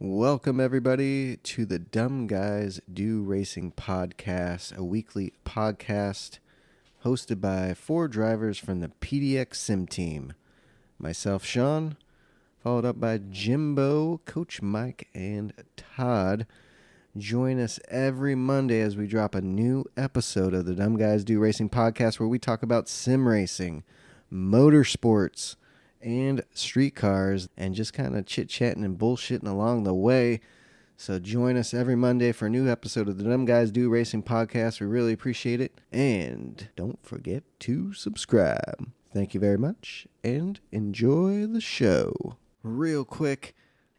Welcome, everybody, to the Dumb Guys Do Racing podcast, a weekly podcast hosted by four drivers from the PDX Sim team. Myself, Sean, followed up by Jimbo, Coach Mike, and Todd. Join us every Monday as we drop a new episode of the Dumb Guys Do Racing podcast where we talk about sim racing, motorsports, and street cars, and just kind of chit-chatting and bullshitting along the way. So join us every Monday for a new episode of the Dumb Guys Do Racing podcast. We really appreciate it. And don't forget to subscribe. Thank you very much, and enjoy the show. Real quick,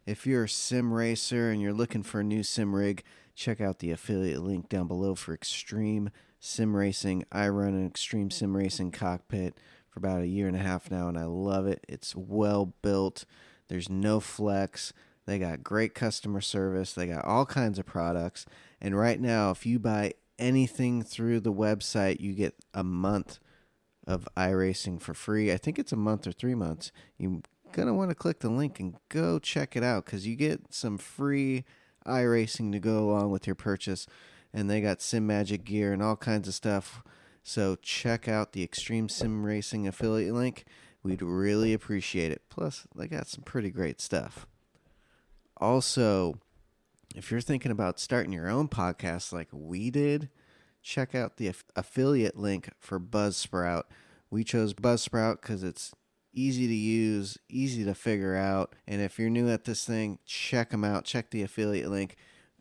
if you're a sim racer and you're looking for a new sim rig, check out the affiliate link down below for Extreme Sim Racing. I run an Extreme Sim Racing cockpit for about a year and a half now, and I love it. It's well built. There's no flex. They got great customer service. They got all kinds of products. And right now, if you buy anything through the website, you get a month of iRacing for free. I think it's a month or 3 months. You're going to want to click the link and go check it out because you get some free iRacing to go along with your purchase. And they got Sim Magic gear and all kinds of stuff. So check out the Extreme Sim Racing affiliate link. We'd really appreciate it. Plus, they got some pretty great stuff. Also, if you're thinking about starting your own podcast like we did, check out the affiliate link for Buzzsprout. We chose Buzzsprout because it's easy to use, easy to figure out. And if you're new at this thing, check them out. Check the affiliate link.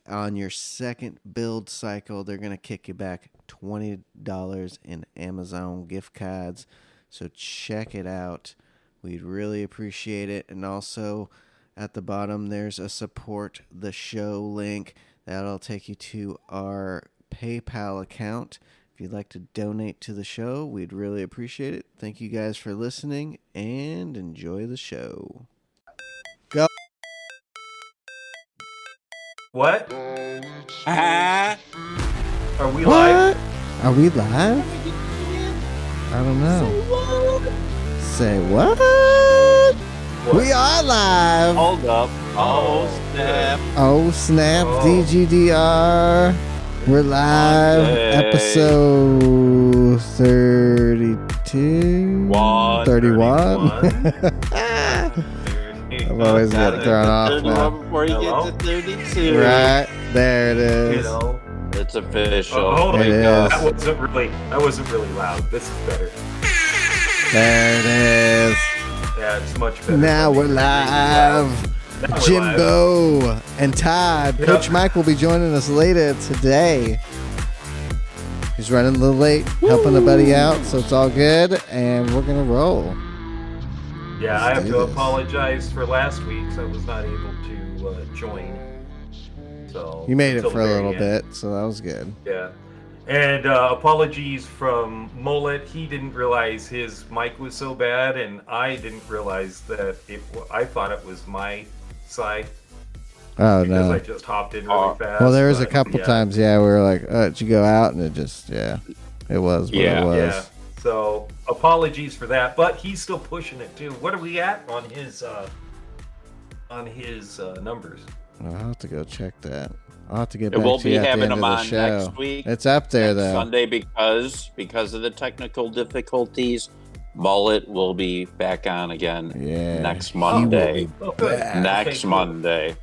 On your second build cycle, they're going to kick you back $20 in Amazon gift cards. So check it out. We'd really appreciate it. And also at the bottom, there's a support the show link. That'll take you to our PayPal account. If you'd like to donate to the show, we'd really appreciate it. Thank you guys for listening and enjoy the show. Go. What? Ah. Are we live? Are we live? I don't know. Say what? We are live. Hold up. Oh, snap. Oh, snap. Oh. Dgdr. We're live. Monday. Episode 32? 31? I'm always getting thrown off now. Before you Hello? get to 32. Right. There it You is. know. It's official. Oh, It is. that wasn't really loud. This is better. There it is. Yeah, it's much better. Now we're live. Now we're Jimbo and Todd. Yep. Coach Mike will be joining us later today. He's running a little late, helping a buddy out, so it's all good, and we're going to roll. Yeah, Let's I have do to this. apologize for last week. I was not able to join. So You made it until for a the very little end. bit, so that was good. Yeah. And apologies from Mullet. He didn't realize his mic was so bad, and I didn't realize that I thought it was my side Oh, because no. I just hopped in really fast. Well, there was a but, couple yeah. times, we were like, did you go out? And it just, it was what Yeah. it was. Yeah. So apologies for that, but he's still pushing it too. What are we at on his numbers? I'll have to go check that. I'll have to get It back will to be you at the having end of them the on show. next week. It's up there, Next though. Sunday because of the technical difficulties. Mullet will be back on again next Monday. Oh, good. Next Okay, cool. Monday.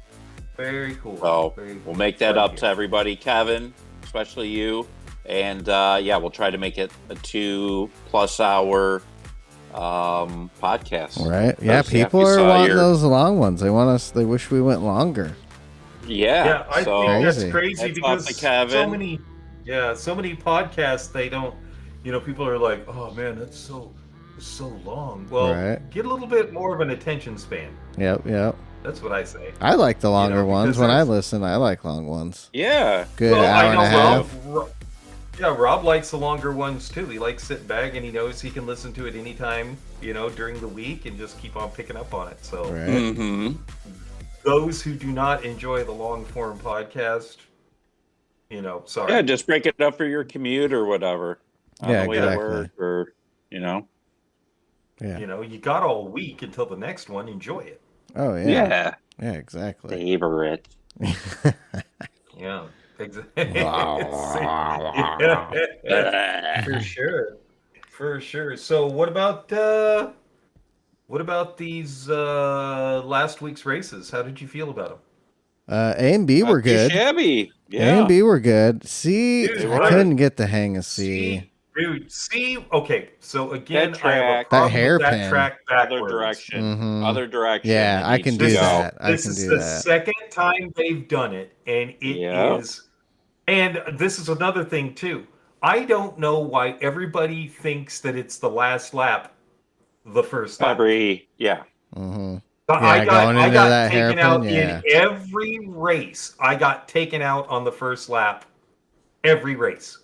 Very cool. So Very cool. we'll make that Right up to here. everybody, Kevin, especially you. And we'll try to make it a 2+ hour podcast. Right? Yeah, Those- yeah, people we are saw wanting your- those long ones. They wish we went longer. Yeah, I so think that's Crazy. crazy That's because off to Kevin. so many podcasts they don't. People are like, oh man, that's so long. Well, Right. get a little bit more of an attention span. Yep. That's what I say. I like the longer ones. because When I there's- listen, I like long ones. yeah. Good Well, hour and a half. Rob likes the longer ones too. He likes sitting back and he knows he can listen to it anytime, during the week and just keep on picking up on it. So Right. Mm-hmm. those who do not enjoy the long form podcast, sorry. Yeah, just break it up for your commute or whatever. On Yeah, the way exactly. to work or, Yeah. You got all week until the next one. Enjoy it. Oh, yeah. Yeah. Yeah, exactly. Favorite. Yeah, exactly. Yeah, for sure, for sure. So, what about these last week's races? How did you feel about them? A and B were Not too good. shabby. A and Yeah. B were good. C, Dude, I couldn't get the hang of C. See, okay. So That again, I have a track, That problem with that hairpin. track other backwards. direction. Mm-hmm. Other direction. Yeah, it I needs can to do This is that. I this can is do the that. second time they've done it, and it Yep. is. And this is another thing too. I don't know why everybody thinks that it's the last lap, the first lap. Yeah. Mm-hmm. I Yeah, going into got that taken hairpin, out yeah. in every race. I got taken out on the first lap, every race.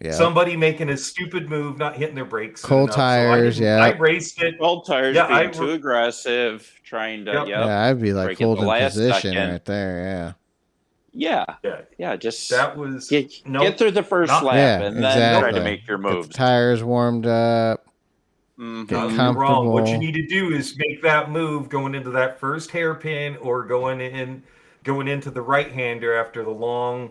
Yeah. Somebody making a stupid move, not hitting their brakes. Cold tires, so I raced it. Old tires Yeah, being too aggressive, trying to, Yep. Yeah, I'd be like break at the holding last position second. right there, Yeah, just that was get through the first yeah. lap Yeah, and exactly. then try to make your Get the moves. tires warmed up. Mhm. Get You're comfortable. wrong. What you need to do is make that move going into that first hairpin or going into the right hander after the long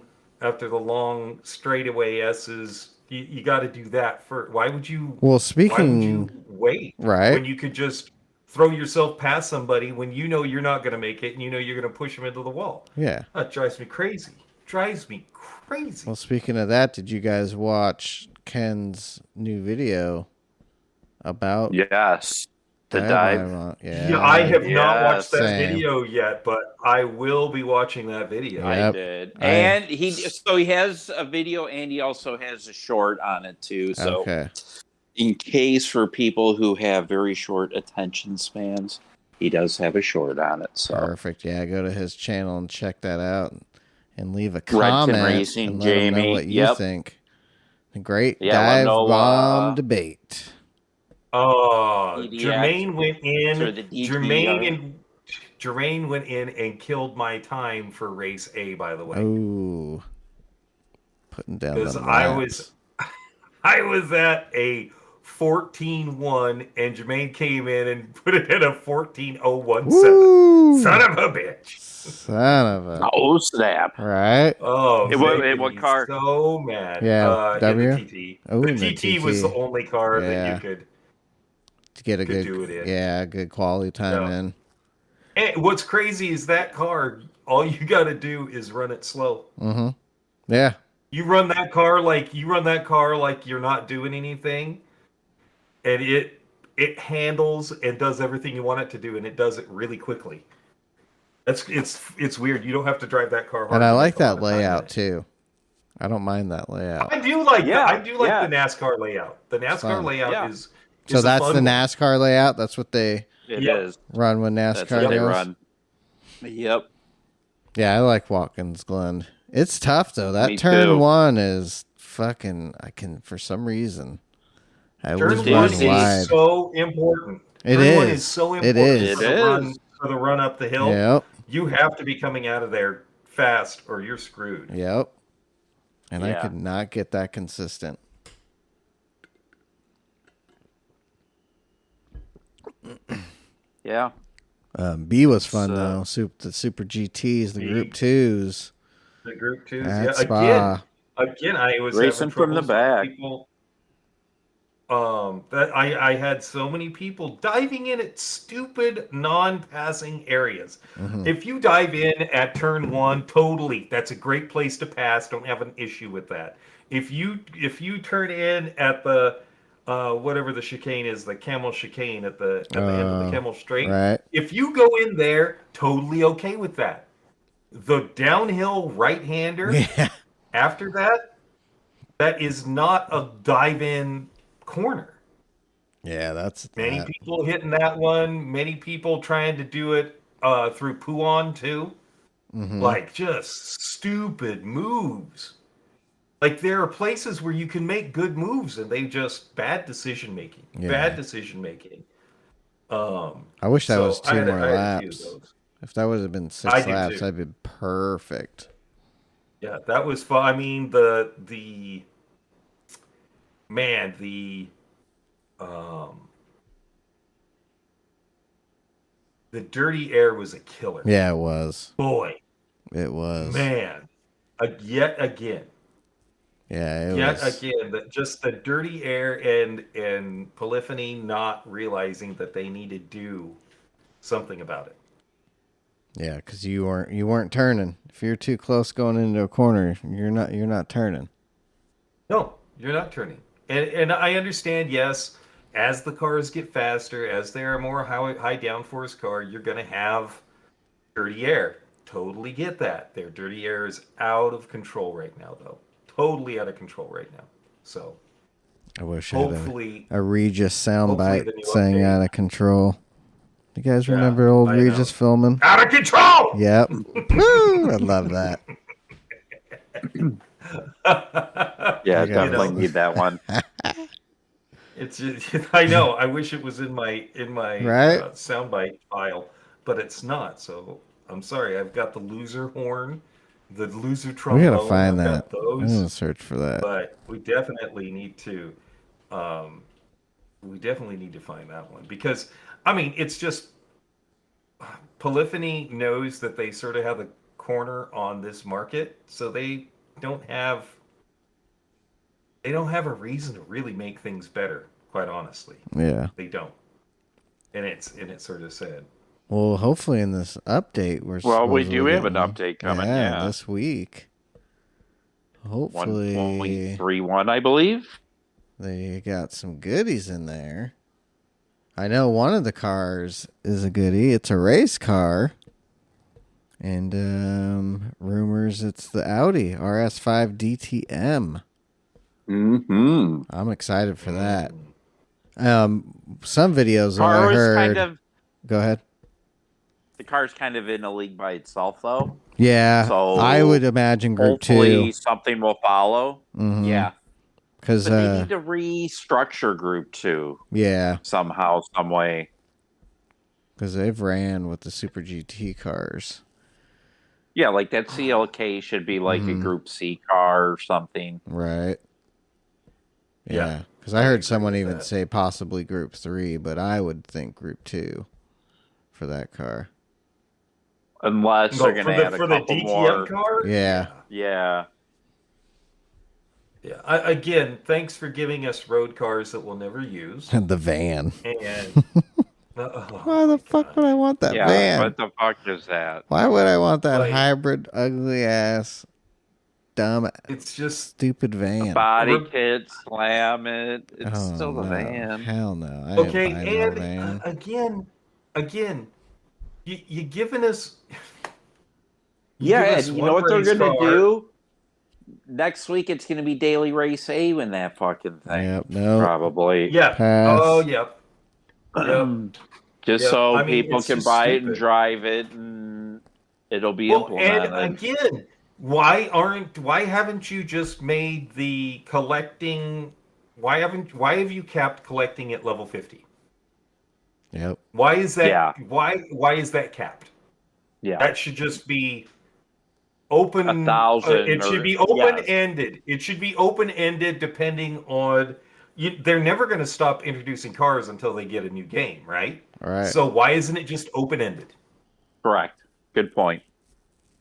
straightaway S's. You got to do that first. Why would you? Well, Why would you wait? right. When you could just throw yourself past somebody when you know you're not going to make it and you know you're going to push them into the wall. Yeah. That drives me crazy. Drives me crazy. Well, speaking of that, did you guys watch Ken's new video about the dive? Yeah, I have not watched that Same. video yet, but I will be watching that video. Yep. I did. And he has a video and he also has a short on it too. So in case for people who have very short attention spans, he does have a short on it. So perfect. Yeah, go to his channel and check that out and leave a comment Racing, and let him know what you think. A great dive bomb debate. Jermaine went in. Dgdr. Jermaine went in and killed my time for race A. By the way, oh, putting down the because laps. I was at a 14-1, and Jermaine came in and put it at a 14-0-1-7. Son of a bitch. Son of a. Oh, snap. Right? Oh, what car? So mad. Yeah, W? The TT. Oh, the TT was the only car that you could get a good do it in. Yeah, good quality time in. And what's crazy is that car, all you got to do is run it slow. Mm-hmm. Yeah. You run that car like you're not doing anything, and it handles and does everything you want it to do, and it does it really quickly. It's weird. You don't have to drive that car hard. And I like that layout too. I don't mind that layout. I do like the NASCAR layout. The NASCAR layout is so that's the NASCAR layout. That's what they is run when NASCAR That's what they goes. run. Yep. Yeah, I like Watkins Glen. It's tough though. That turn 1 is fucking. I can for some reason. I turn was 1 running wide. is so important. It turn is. 1 is so important. It is for the run up the hill. Yep. You have to be coming out of there fast, or you're screwed. Yep. And I could not get that consistent. Yeah. B was fun though. The Super GTs, the Group 2s. The Group 2s. At Spa. Again, I was racing from the back. People, that I had so many people diving in at stupid non-passing areas. Mm-hmm. If you dive in at turn 1, totally, that's a great place to pass. Don't have an issue with that. If you turn in at the whatever the chicane is, the Camel chicane at the end of the Camel Straight. Right. If you go in there, totally okay with that. The downhill right-hander after that is not a dive-in corner. Yeah, that's many people hitting that one. Many people trying to do it through Puan too. Mm-hmm. Like just stupid moves. Like there are places where you can make good moves and they just bad decision making. Bad decision making. I wish that was 2 more laps. If that would have been 6 laps, that'd be perfect. Yeah, that was fun. I mean, the The Dirty Air was a killer. Yeah, it was. Boy. It was. Man. Yet again. Yeah, Yet again, just the Dirty Air and Polyphony not realizing that they need to do something about it. Yeah, because you weren't turning. If you're too close going into a corner, you're not turning. No, you're not turning. And I understand, yes, as the cars get faster, as they are more high downforce car, you're going to have dirty air. Totally get that. Their dirty air is out of control right now, though. Totally out of control right now. So I wish hopefully I had a Regis soundbite saying update. out of control. You guys remember old Regis filming? Out of control! Yep. Woo! I love that. Yeah, definitely need that one. It's just, I know. I wish it was in my right? Soundbite file, but it's not. So I'm sorry. I've got the loser horn, the loser trombone. We gotta find that. Those, I'm gonna search for that. But we definitely need to. We definitely need to find that one because I mean it's just Polyphony knows that they sort of have the corner on this market, so they don't have a reason to really make things better, quite honestly. Yeah. They don't. And it's sort of sad. Well, hopefully in this update we do have an update coming, yeah. This week. Hopefully 1.31, I believe. They got some goodies in there. I know one of the cars is a goodie. It's a race car. And rumors it's the Audi RS5 DTM. Mm-hmm. I'm excited for that. Some videos that I heard. Go ahead. The car's kind of in a league by itself, though. Yeah, so I would imagine Group 2. Hopefully something will follow. Mm-hmm. Yeah. But they need to restructure Group 2. Yeah. Somehow, some way. Because they've ran with the Super GT cars. Yeah, like that CLK should be like a Group C car or something. Right. Yeah. Because I heard someone even say possibly Group 3, but I would think Group 2 for that car. Unless they're going to add a couple the DTM more. Car? Yeah. Yeah. Yeah. Again, thanks for giving us road cars that we'll never use. The van. And why the fuck would I want that van? What the fuck is that? Why would I want that hybrid, ugly ass, dumb, it's just stupid van? The body kit, slam it. It's still the van. Hell no. I okay, ain't and again, you giving us. And you know what they're gonna do? Next week it's gonna be Daily Race A in that fucking thing. Yep. No. Probably. Yeah. Pass. Oh, yep. Just so people can buy it and drive it, and it'll be implemented. And again, why haven't you just made the collecting? Why have you capped collecting at level 50? Yep. Why is that? Yeah. Why is that capped? Yeah. That should just be open. 1,000. It should be open-ended. Yes. It should be open-ended depending on. They're never going to stop introducing cars until they get a new game, right? All right. So why isn't it just open-ended? Correct. Good point.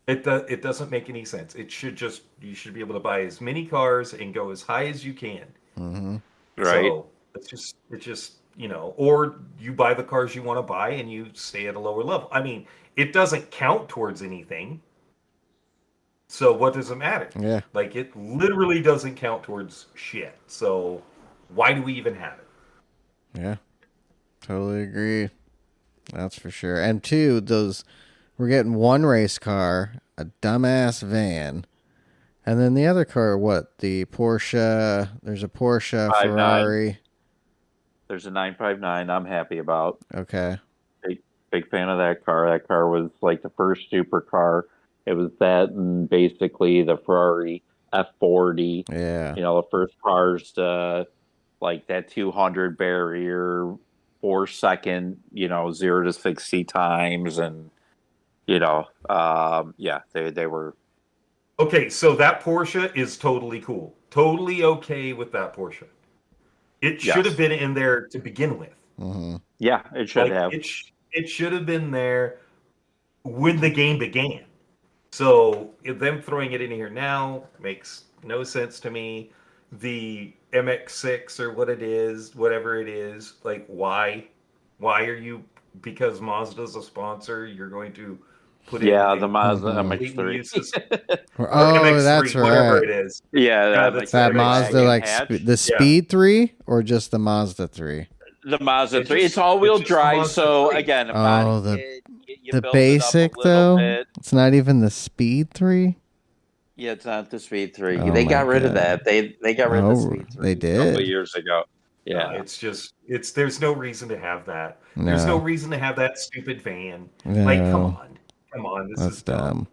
It doesn't make any sense. It should you should be able to buy as many cars and go as high as you can. Mm-hmm. Right. So it's just or you buy the cars you want to buy and you stay at a lower level. I mean, it doesn't count towards anything. So what does it matter? Yeah. Like it literally doesn't count towards shit. So why do we even have it? Yeah. Totally agree. That's for sure. And two, we're getting one race car, a dumbass van, and then the other car, what? The Porsche. There's a Porsche, Ferrari. There's a 959 I'm happy about. Okay. Big fan of that car. That car was like the first supercar. It was that and basically the Ferrari F40. Yeah. The first cars to like that 200 barrier, 4-second, 0 to 60 times. And, they were. Okay, so that Porsche is totally cool. Totally okay with that Porsche. It should have been in there to begin with. Mm-hmm. Yeah, it should have. been there when the game began. So them throwing it in here now makes no sense to me. The MX6 or whatever it is, like why? Why are you? Because Mazda's a sponsor, you're going to put in the Mazda completely MX-3. useless Oh, MX3, that's whatever right. it is. Yeah, that's That the Mazda, like the Speed 3 or just the Mazda 3? The Mazda 3. It's all-wheel drive, so again, the basic though. Bit. It's not even the Speed 3. Yeah, it's not the Speed 3. Oh they got rid of that. They got rid of the Speed 3 they did? a couple of years ago. Yeah. There's no reason to have that. No. There's no reason to have that stupid van. No. Like, come on. This is dumb.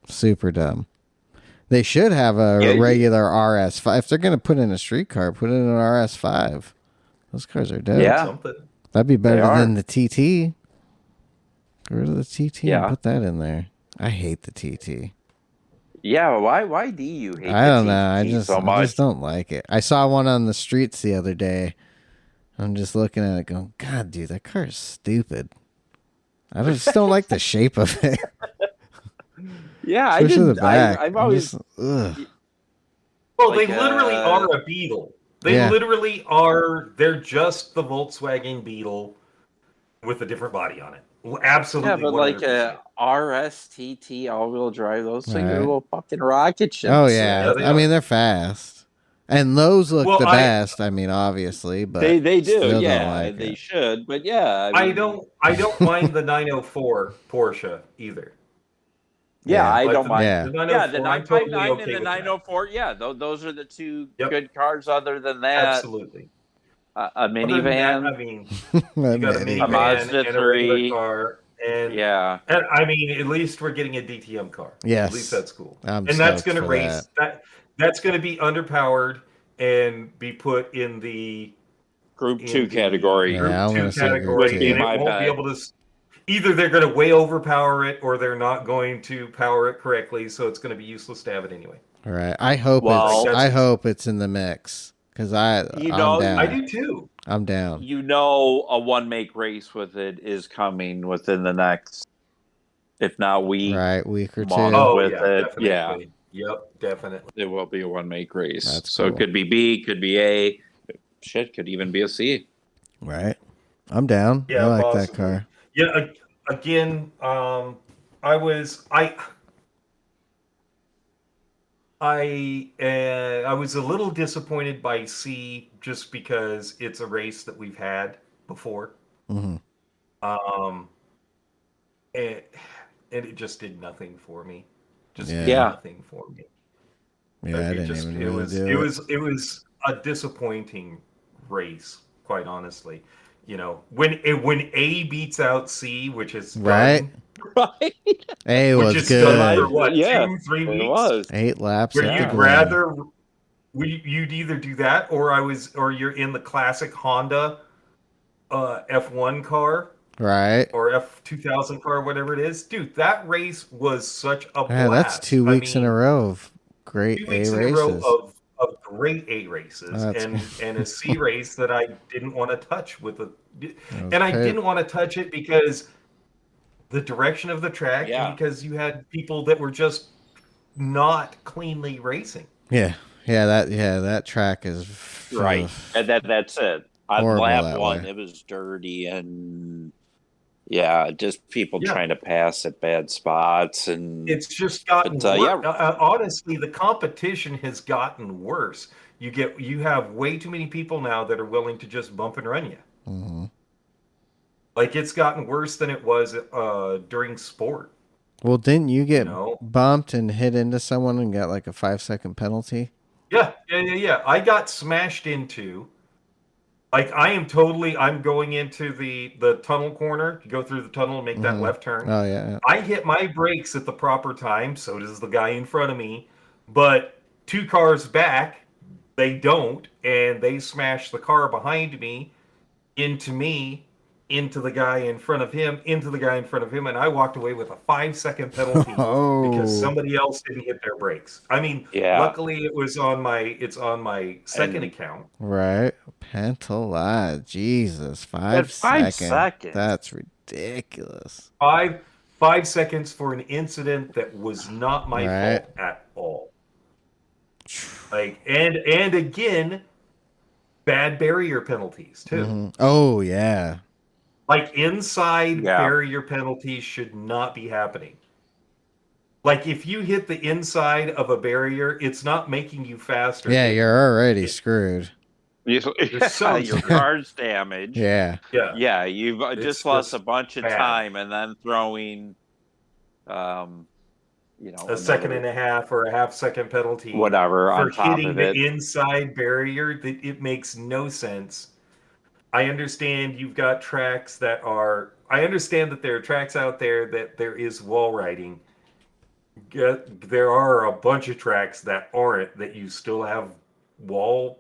Super dumb. They should have a regular RS5. If they're going to put in a street car, put in an RS5. Those cars are dope. Yeah. That'd be better than the TT. Get rid of the TT and put that in there. I hate the TT. Yeah, why do you hate I don't know. I just don't like it. I saw one on the streets the other day. I'm just looking at it going, God, dude, that car is stupid. I just don't like the shape of it. Yeah, especially the back. I've always... Well, they literally are a Beetle. They literally are. They're just the Volkswagen Beetle with a different body on it. Absolutely. Yeah, but 100%. like a RSTT all-wheel drive, those things are little fucking rocket ships. Oh, yeah. I mean, they're fast. And those look the best. I mean, obviously, but they do. Yeah, like they should. But yeah, I don't mind the 904 Porsche either. Yeah, I don't mind. Yeah, the 959 and the 904. Yeah, those are the two good cars. Other than that, absolutely. A minivan. I mean, you got a minivan, a Mazda and a 3 regular car, and I mean, at least we're getting a DTM car. Yes, at least that's cool. And that's going to race. That's going to be underpowered and be put in the Group 2 category. Group 2 category, and it won't be able to. Either they're going to way overpower it, or they're not going to power it correctly, so it's going to be useless to have it anyway. All right. I hope it's in the mix. Because I'm down. I do too. I'm down. A one-make race with it is coming within the next, if not week. Right, week or two. Definitely. Yep, definitely. It will be a one-make race. That's cool. It could be B, could be A. Shit, could even be a C. Right. I'm down. Yeah, I like that car. Yeah, again, I was a little disappointed by C just because it's a race that we've had before. Mm-hmm. And it just did nothing for me. Nothing for me. Yeah, it was a disappointing race, quite honestly. You know, when A beats out C, which is right. A was good. For what, 2-3 weeks? It was 8 laps. Where you'd either do that, or you're in the classic Honda F1 car, right, or F2000 car, whatever it is. Dude, that race was such a blast. That's 2 weeks in a row of great A races. 2 weeks in a row of great A races, and a C race that I didn't want to touch I didn't want to touch it because the direction of the track, and because you had people that were just not cleanly racing. That track is right. And that's it. On lap 1, way. It was dirty and just people trying to pass at bad spots, and it's just gotten worse. Honestly, the competition has gotten worse. You have way too many people now that are willing to just bump and run you. Mm-hmm. Like, it's gotten worse than it was during sport. Well, didn't you get bumped and hit into someone and got like a 5-second penalty? Yeah. I got smashed into. Like, I'm going into the tunnel corner, to go through the tunnel and make that left turn. Oh, yeah. I hit my brakes at the proper time, so does the guy in front of me. But 2 cars back, they don't, and they smash the car behind me, into the guy in front of him, and I walked away with a 5-second penalty because somebody else didn't hit their brakes. I mean, luckily it's on my second account. Right. Penalized. Jesus. 5 seconds. That's ridiculous. ridiculous. 5 seconds for an incident that was not my fault at all. Like, and again, bad barrier penalties too. Mm-hmm. Oh yeah. Like inside barrier penalties should not be happening. Like if you hit the inside of a barrier, it's not making you faster. Yeah, you're already screwed. Your car's damaged. Yeah. Yeah, you've just lost a bunch of time, and then throwing, a second and a half or a half-second penalty, whatever, on top hitting of it. the inside barrier. That it makes no sense. I understand you've got tracks that are. I understand that there are tracks out there that there is wall riding. There are a bunch of tracks that aren't, that you still have wall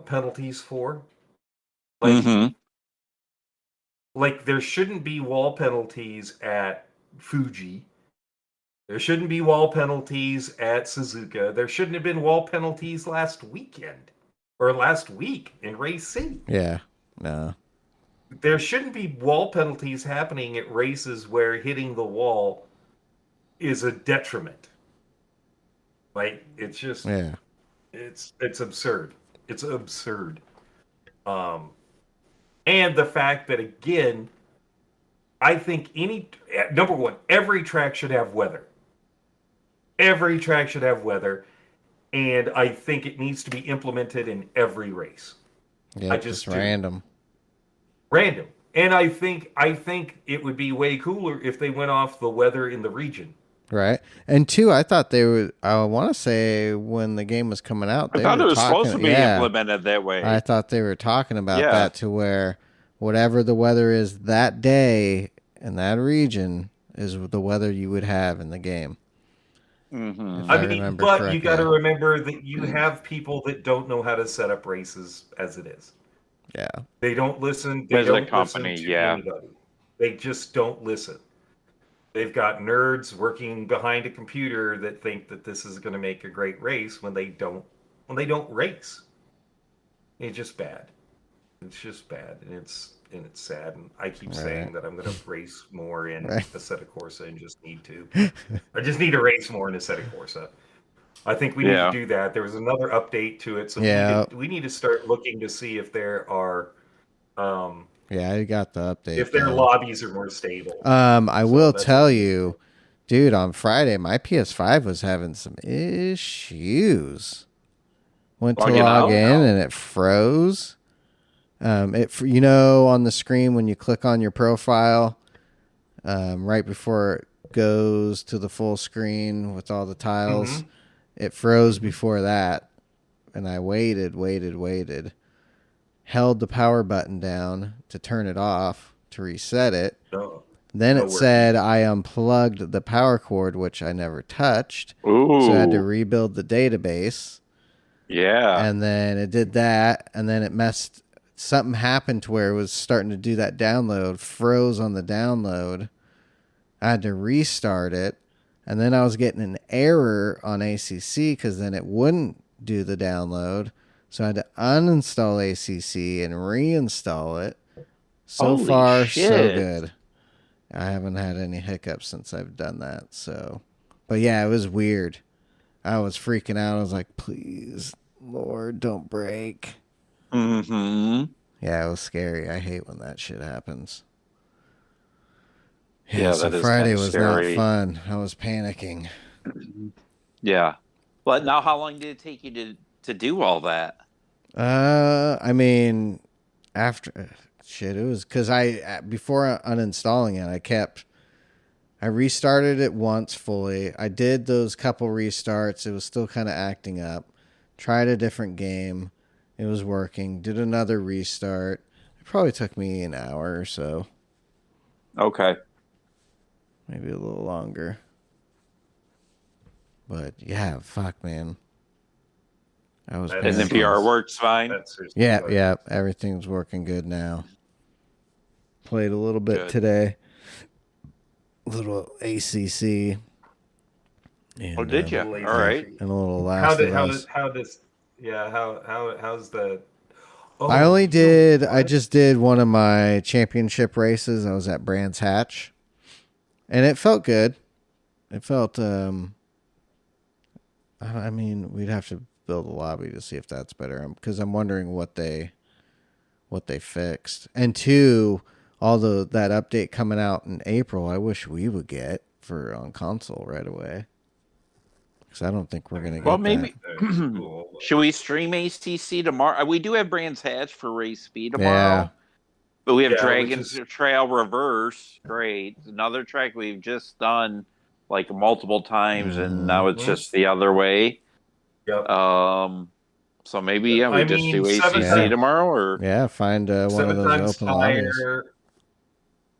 penalties for. Like there shouldn't be wall penalties at Fuji. There shouldn't be wall penalties at Suzuka. There shouldn't have been wall penalties last weekend or last week in Race C. Yeah, no. There shouldn't be wall penalties happening at races where hitting the wall is a detriment. Like it's just, it's absurd. It's absurd. And the fact that, again, I think number one, every track should have weather. Every track should have weather, and I think it needs to be implemented in every race. Yeah, just random. Random. And I think it would be way cooler if they went off the weather in the region. Right. And two, I thought they would, I want to say when the game was coming out, I thought it was supposed to be implemented that way. I thought they were talking about that, to where whatever the weather is that day in that region is the weather you would have in the game. Mm-hmm. I mean, but correctly. You got to remember that you have people that don't know how to set up races as it is. Yeah. They don't listen. They don't listen to anybody. They just don't listen. They've got nerds working behind a computer that think that this is going to make a great race when they don't race. It's just bad. It's just bad, and it's sad. And I keep saying that I'm going to race more in Assetto Corsa, and just need to. I just need to race more in Assetto Corsa. I think we need to do that. There was another update to it, so we need to start looking to see if there are. I got the update. If their lobbies are more stable. I will tell you, dude, on Friday, my PS5 was having some issues. Went to log in and it froze. On the screen when you click on your profile, right before it goes to the full screen with all the tiles, it froze before that. And I waited. Held the power button down to turn it off to reset it. Then it said I unplugged the power cord, which I never touched. Ooh. So I had to rebuild the database. Yeah. And then it did that, and then it messed. Something happened to where it was starting to do that download, froze on the download. I had to restart it, and then I was getting an error on ACC because then it wouldn't do the download. So I had to uninstall ACC and reinstall it. So far, so good. I haven't had any hiccups since I've done that. So, but yeah, it was weird. I was freaking out. I was like, please, Lord, don't break. Mm-hmm. Yeah, it was scary. I hate when that shit happens. Yeah, so Friday was not fun. I was panicking. Yeah. But now how long did it take you to do all that? I mean, after it was because before uninstalling it, I restarted it once fully. I did those couple restarts. It was still kind of acting up. Tried a different game. It was working. Did another restart. It probably took me an hour or so. Okay. Maybe a little longer. But yeah, fuck, man. And the VR works fine? Yeah. Everything's working good now. Played a little bit today. A little ACC. And, did you? All right. And a little Last of Us. How's the... Oh, I just did one of my championship races. I was at Brands Hatch, and it felt good. It felt, I mean, we'd have to build a lobby to see if that's better, because I'm wondering what they fixed. And two, that update coming out in April, I wish we would get on console right away. Because I don't think we're going to get maybe. Should we stream ACC tomorrow? We do have Brands Hatch for Race B tomorrow. Yeah. But we have Dragon's Trail Reverse. Great. Another track we've just done like multiple times, and now it's just the other way. Yep. So maybe we just do ACC tomorrow, or find one of those open lobbies.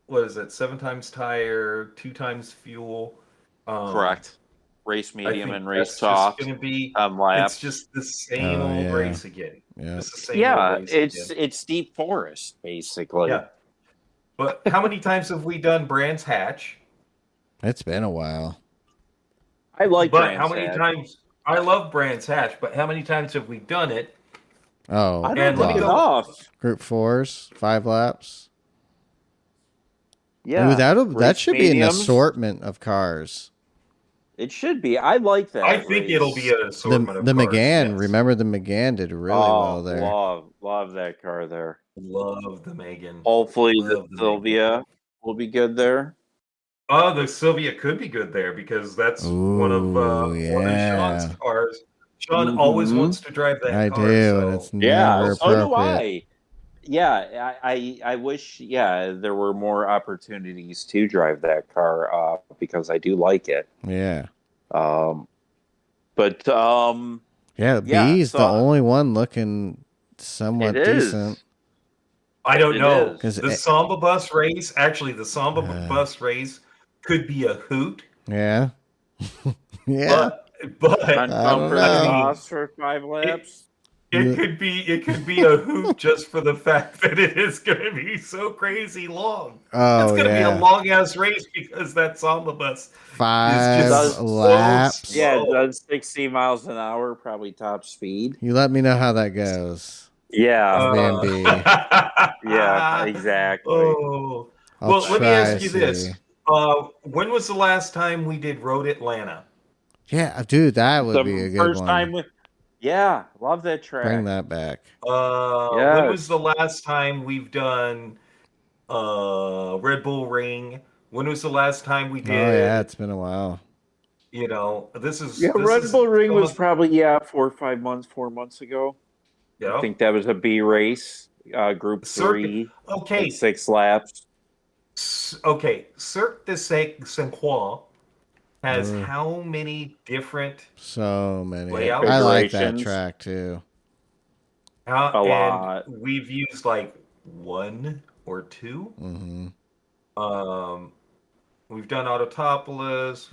What is it? 7 times tire, 2 times fuel. Correct. Race medium and race soft. Going to be laps. It's just the same old race again. Yeah. It's deep forest basically. Yeah. But how many times have we done Brands Hatch? It's been a while. I like Brands Hatch. But how many times? I love Brands Hatch, but how many times have we done it? Oh, I don't think enough. Group 4s, 5 laps. Yeah, that should be an assortment of cars. It should be. I like that. I think it'll be an assortment of cars. The McGann, yes. Remember the McGann did really well there. Love that car there. Love the Megan. Hopefully the Sylvia will be good there. Oh, the Sylvia could be good there because that's one of Sean's cars. Sean always wants to drive that car. I do, and it's never appropriate. So do I. Yeah, I wish there were more opportunities to drive that car because I do like it. Yeah. But B's the only one looking somewhat decent. I don't know. The Samba bus race, bus race could be a hoot. Yeah. Yeah. But for 5 laps. It could be a hoot just for the fact that it is going to be so crazy long. Oh, it's going to be a long ass race because that Samba bus 5 laps. So it does 60 miles an hour, probably top speed. You let me know how that goes. Yeah, yeah, exactly. Oh, well, let me ask you this: when was the last time we did Road Atlanta? Yeah, dude, that would be a good first one. Time yeah, love that track. Bring that back. When was the last time we've done Red Bull Ring? When was the last time we did? Oh yeah, it's been a while. You know, this is Red Bull Ring was probably 4 months ago. Yeah, I think that was a B race, Group 3. Okay, 6 laps. Okay, Cirque du Saint-Croix has how many different layouts? I like that track too. A lot. We've used like 1 or 2. Mm-hmm. We've done Autotopolis,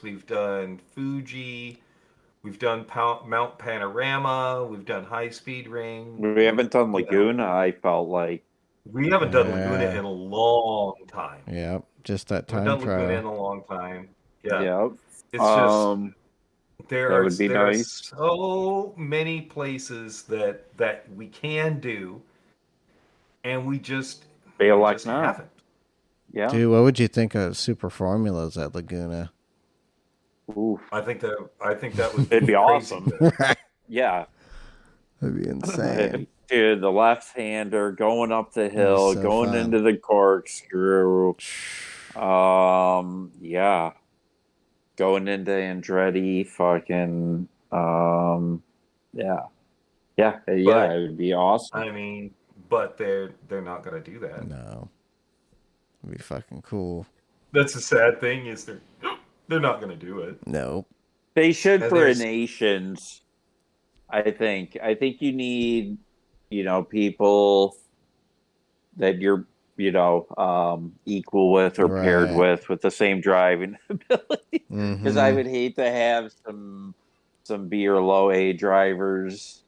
we've done Fuji, we've done Mount Panorama, we've done High Speed Ring. We haven't done Laguna, I felt like. We haven't done Laguna in a long time. Yeah, just that time trial. trial. Laguna in a long time. Yeah. Yep. It's just there are nice. So many places that we can do, and we just haven't. Yeah. Dude, what would you think of Super Formulas at Laguna? Oof. I think that would it'd be awesome. Yeah. That'd be insane. Dude, the left-hander going up the hill, going into the corkscrew. Yeah. Going into Andretti, fucking, yeah, it would be awesome. I mean, but they're not gonna do that. No, it'd be fucking cool. That's the sad thing is they're not gonna do it. No, they should for nations. I think you need, people that you're, equal with or paired with the same driving ability. Because I would hate to have some B or low A drivers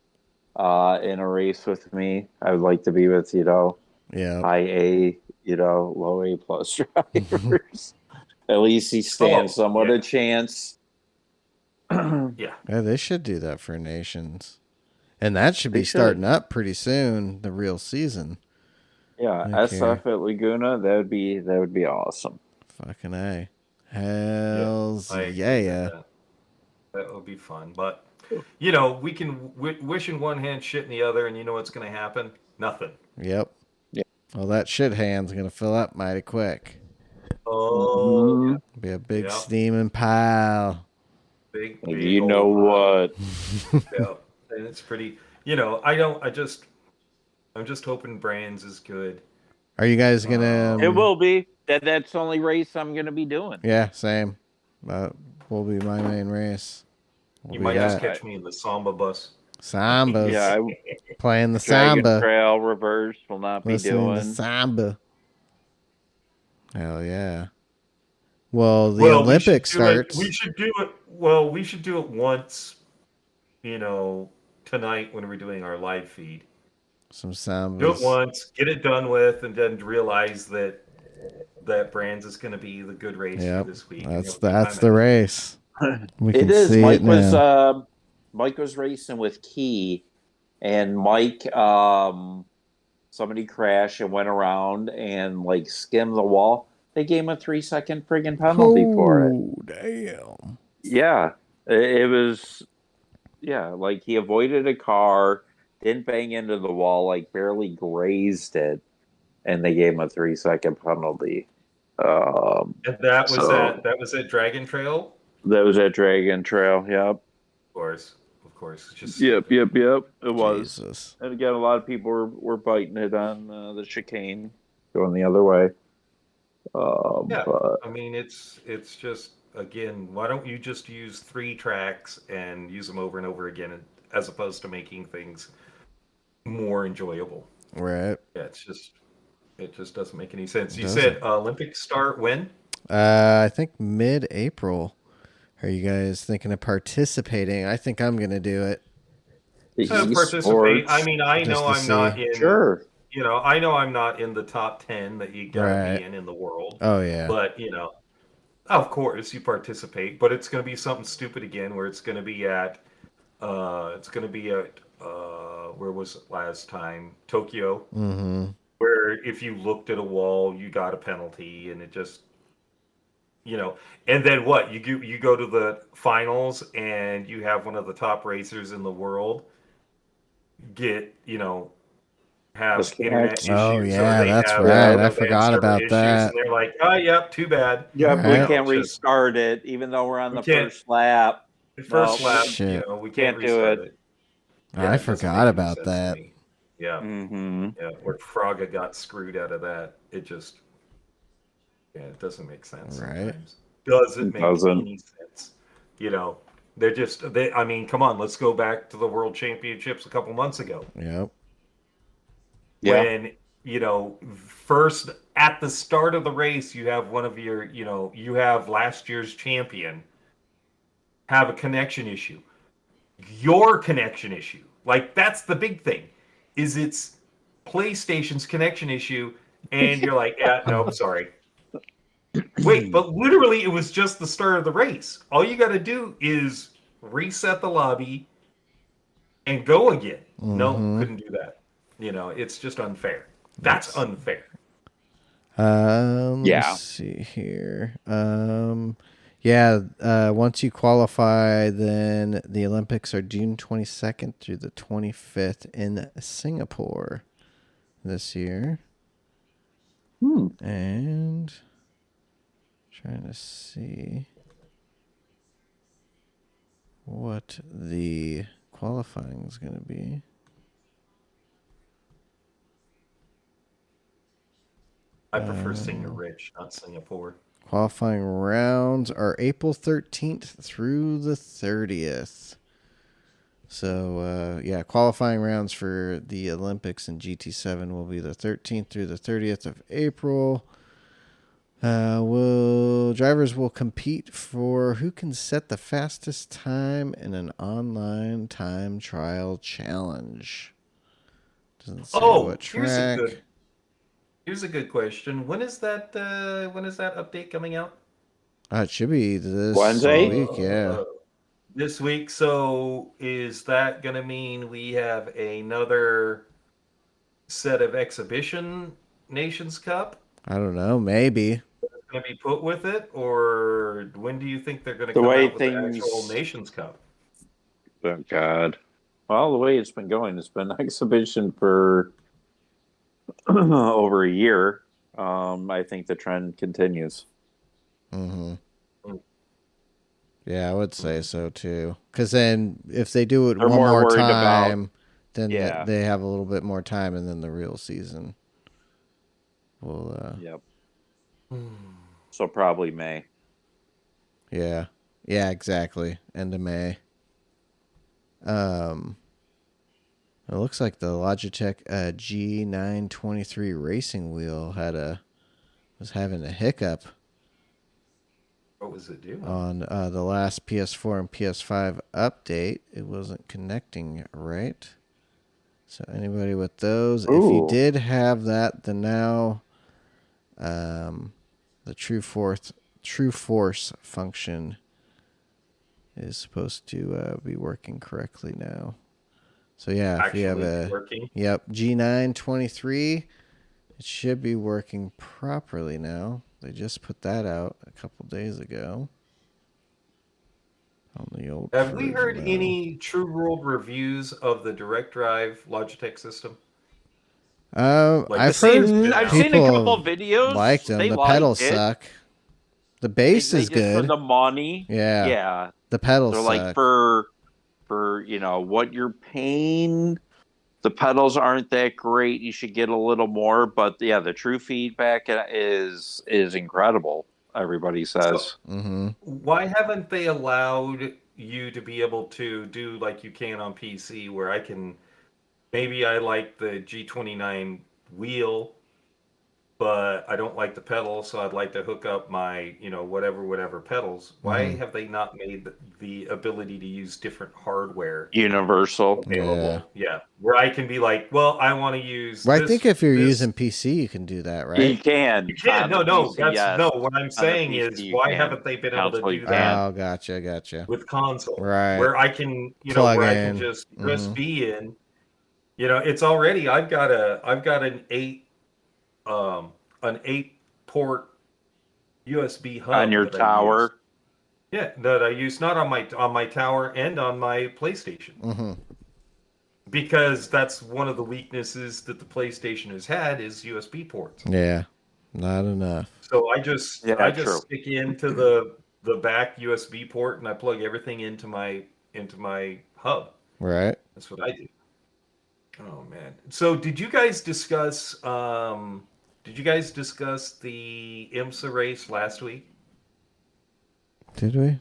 in a race with me. I would like to be with, high A, low A plus drivers. At least he stands somewhat a chance. Yeah, they should do that for nations. And that should They be should. starting up pretty soon, the real season. Yeah, Okay. SF at Laguna, that would be awesome. Fucking A. Hells I agree yeah. with that would be fun. But, you know, we can wish in one hand, shit in the other, and you know what's going to happen? Nothing. Yep. Yeah. Well, that shit hand's going to fill up mighty quick. Oh, Be a big Yep. steaming pile. big You old know pile. what? Yeah, and it's pretty. You know, I'm just hoping Brands is good. Are you guys going to... It will be. That's the only race I'm going to be doing. Yeah, same. Will be my main race. You might just catch me in the Samba bus. Sambas. Yeah, Playing the Dragon samba. Trail reverse will not be Listening to doing. samba. Hell yeah. Well, the Olympics starts. We should do it. Well, we should do it once. You know, tonight when we're doing our live feed. Some sambas. Do it once, get it done with, and then realize that Brands is going to be the good race for this week. That's the race. We It can is. see Mike it now. Mike was racing with Key, and Mike somebody crashed and went around and like skimmed the wall. They gave him a 3-second friggin' penalty for it. Oh damn! Yeah, it was. Yeah, like he avoided a car, didn't bang into the wall, like barely grazed it, and they gave him a 3-second penalty. And that was at Dragon Trail. That was at Dragon Trail. Yep. Of course. Just Yep. It was. Jesus. And again, a lot of people were biting it on the chicane, going the other way. But I mean, it's just, again, why don't you just use 3 tracks and use them over and over again, as opposed to making things more enjoyable? Right. Yeah, it just doesn't make any sense. You said Olympics start when? I think mid-April. Are you guys thinking of participating? I think I'm going to do it. Participate. I mean, I know I'm not in. Sure. You know, I know I'm not in the top 10 that you gotta be in the world. Oh yeah. But you know, of course you participate. But it's gonna be something stupid again, where it's gonna be at. Where was it last time? Tokyo. Mm-hmm. Where if you looked at a wall, you got a penalty, and it just. You know, and then what? You go to the finals, and you have one of the top racers in the world have internet issues. Oh yeah, that's right. I forgot about that. And they're like, oh, yep, too bad. Yeah, we can't restart it, even though we're on the first lap. First lap, shit. We can't do it. Yeah, I forgot about that. Yeah. Mm-hmm. Yeah, where Fraga got screwed out of that. It just, it doesn't make sense. Right. Sometimes. Doesn't make any sense. You know, I mean, come on, let's go back to the World Championships a couple months ago. Yep. When, first at the start of the race, you have one of your, you have last year's champion have a connection issue. Your connection issue. Like, that's the big thing, is it's PlayStation's connection issue, and you're like, no, sorry. Wait, but literally it was just the start of the race. All you got to do is reset the lobby and go again. Mm-hmm. No, couldn't do that. It's just unfair. That's unfair. Let's see here. Once you qualify, then the Olympics are June 22nd through the 25th in Singapore this year. And trying to see what the qualifying is going to be. I prefer Singer Ridge, not Singapore. Qualifying rounds are April 13th through the 30th. So, qualifying rounds for the Olympics and GT7 will be the 13th through the 30th of April. Drivers will compete for who can set the fastest time in an online time trial challenge. Doesn't say what track. Here's a good question. When is that update coming out? It should be this Wednesday? week, yeah. This week. So is that going to mean we have another set of exhibition Nations Cup? I don't know. Maybe. Going to be put with it, or when do you think they're going to The come way out with the actual Nations Cup? Oh God! Well, the way it's been going, it's been an exhibition for over a year. I think the trend continues. Mm-hmm. Yeah, I would say so too. Because then, if they do it one more time, then they have a little bit more time, and then the real season will. Yep. So probably May. Yeah. Yeah. Exactly. End of May. It looks like the Logitech G923 racing wheel was having a hiccup. What was it doing? On the last PS4 and PS5 update, it wasn't connecting right. So anybody with those, if you did have that, then now the True Force function is supposed to be working correctly now. So yeah, if you have G923, it should be working properly now. They just put that out a couple days ago. On the old Have we heard any True World reviews of the direct drive Logitech system? I've seen a couple of videos. Liked them. The pedals suck. The bass is good. For the money. Yeah. The pedals suck. Like for what you're paying, the pedals aren't that great. You should get a little more, but yeah, the true feedback is incredible. Everybody says. So, why haven't they allowed you to be able to do like you can on PC, where maybe I like the G29 wheel, but I don't like the pedal, so I'd like to hook up my, whatever pedals. Why have they not made the ability to use different hardware universal available? Yeah. Where I can be like, well, I want to use. Well, I think if you're using PC, you can do that, right? You can. No. What I'm saying is, why haven't they been able to do that? Oh, gotcha. With console, right? Where I can, I can just USB in. It's already. I've got an 8-port USB hub on your tower. That I use not on my tower and on my PlayStation. Because that's one of the weaknesses that the PlayStation has had is USB ports. Yeah, not enough. So I just stick into the back USB port and I plug everything into my hub. Right. That's what I do. Oh man. So did you guys discuss the IMSA race last week? Did we?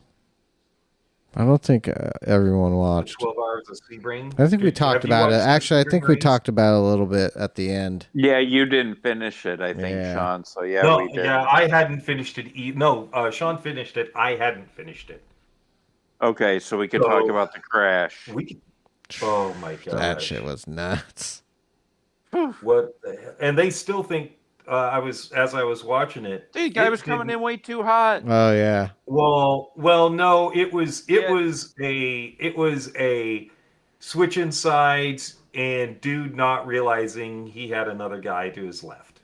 I don't think everyone watched. 12 hours of Sebring. I think we talked about it. Actually, I think we talked about it a little bit at the end. Yeah, you didn't finish it, I think, Sean. So we did. Yeah, I hadn't finished it. No, Sean finished it. I hadn't finished it. Okay, so we could talk about the crash. Oh my god, that shit was nuts. What? And they still think as I was watching it, the guy was coming in way too hot. Oh yeah. Well, no. It was a switch in sides and dude not realizing he had another guy to his left.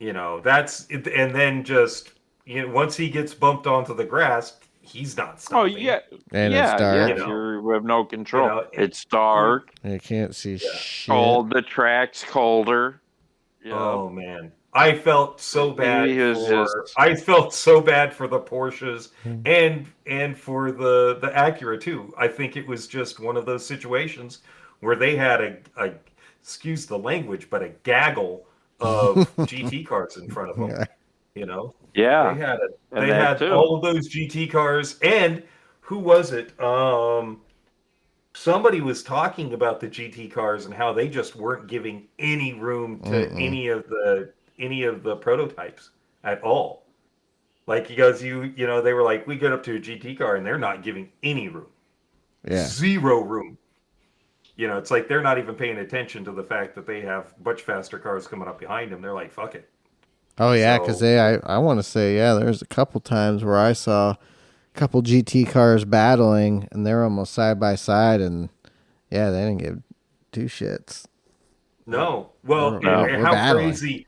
That's it, and then just once he gets bumped onto the grass, he's not stopping. Oh yeah, and it's dark. You have no control. It's dark. You can't see shit. Cold. The track's colder. Oh man, I felt so bad. I felt so bad for the Porsches and for the Acura too. I think it was just one of those situations where they had a excuse the language, but a gaggle of GT cars in front of them. Yeah, they had all of those GT cars, and who was it? Somebody was talking about the GT cars and how they just weren't giving any room to any of the prototypes at all. Like he goes, they were like, we get up to a GT car and they're not giving any room. Yeah. Zero room. It's like they're not even paying attention to the fact that they have much faster cars coming up behind them. They're like, fuck it. Oh yeah, because I want to say there's a couple times where I saw couple GT cars battling, and they're almost side by side, and yeah, they didn't give two shits. No. Well, we're how battling. crazy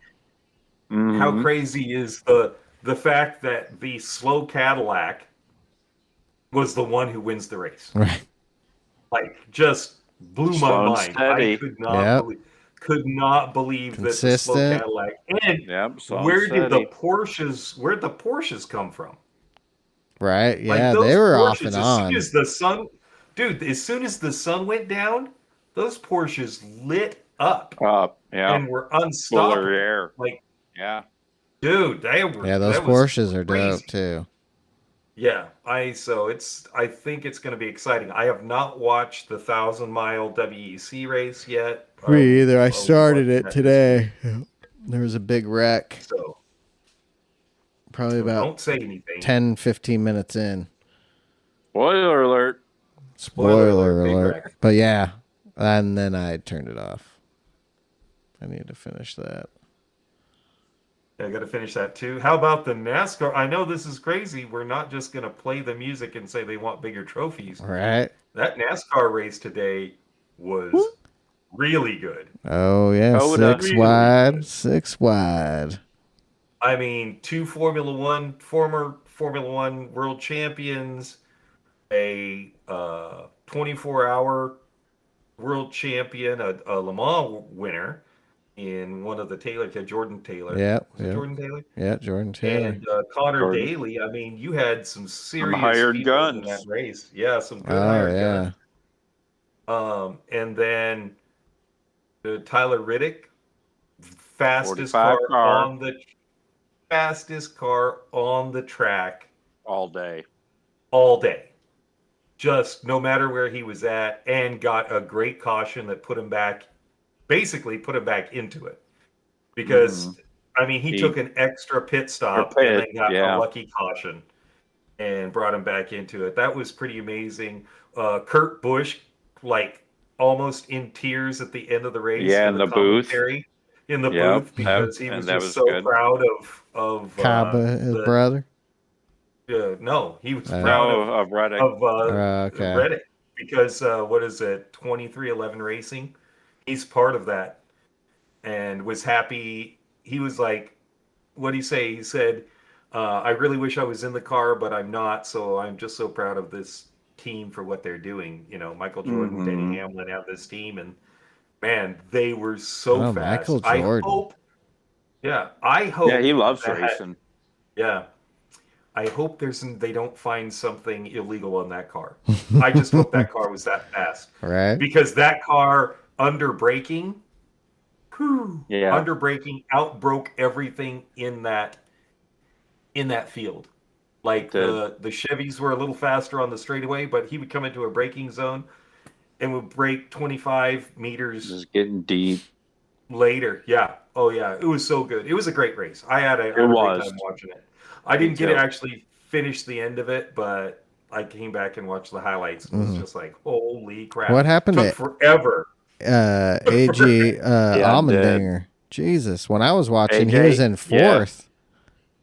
Mm-hmm. how crazy is the fact that the slow Cadillac was the one who wins the race. Right. Like, just blew my Slow and mind. steady. I could not believe that the slow Consistent. Cadillac. And Yep, slow and where'd the steady. Porsches come from? Right. Like, Yeah, those they were Porsches, off and as on. soon as the sun, dude, as soon as the sun went down, those Porsches lit up Up, yeah. and were Fuller unstoppable. air. Like, Yeah. dude, they were. Yeah, those that was Porsches are crazy. dope too. Yeah, I think it's going to be exciting. I have not watched the 1,000-mile WEC race yet. Me either. I I'll started watch it that today. There was a big wreck. So Probably about don't say anything. 10, 15 minutes in. Spoiler alert. Spoiler big alert. wreck. But yeah, and then I turned it off. I need to finish that. I got to finish that too. How about the NASCAR? I know this is crazy. We're not just going to play the music and say they want bigger trophies. All right. That NASCAR race today was really good. Oh, yeah. Coda. Six wide. I mean, two former Formula One world champions, a 24-hour world champion, a Le Mans winner in one of the Jordan Taylor. Yeah. Jordan Taylor? Yeah, Jordan Taylor. And Connor Jordan. Daly. I mean, you had some serious hired people guns. in that race. Yeah, some good hired guns. And then Tyler Riddick, fastest car on the track all day. Just no matter where he was at, and got a great caution that basically put him back into it. Because I mean, he took an extra pit stop and then got a lucky caution and brought him back into it. That was pretty amazing. Kurt Busch, like, almost in tears at the end of the race. Yeah, in the booth. In the booth, because he was just so proud of Kaba, his brother. No, he was proud of Reddick. Reddick, because what is it, 2311 Racing? He's part of that, and was happy. He was like, what did he say? He said, "I really wish I was in the car, but I'm not. So I'm just so proud of this team for what they're doing. You know, Michael Jordan, Denny Hamlin have this team, and man, they were so fast. Michael Jordan. I hope. Yeah, he loves racing. Yeah. I hope they don't find something illegal on that car. I just hope that car was that fast. Right. Because that car, under braking, outbroke everything in that field. Like the Chevys were a little faster on the straightaway, but he would come into a braking zone and would brake 25 meters. Just getting deep. Later. Yeah. Oh, yeah. It was so good. It was a great race. I had a great time watching it. I didn't get to actually finish the end of it, but I came back and watched the highlights and was just like, holy crap. What happened? It took forever. AG Allmendinger. Jesus. When I was watching, he was in fourth.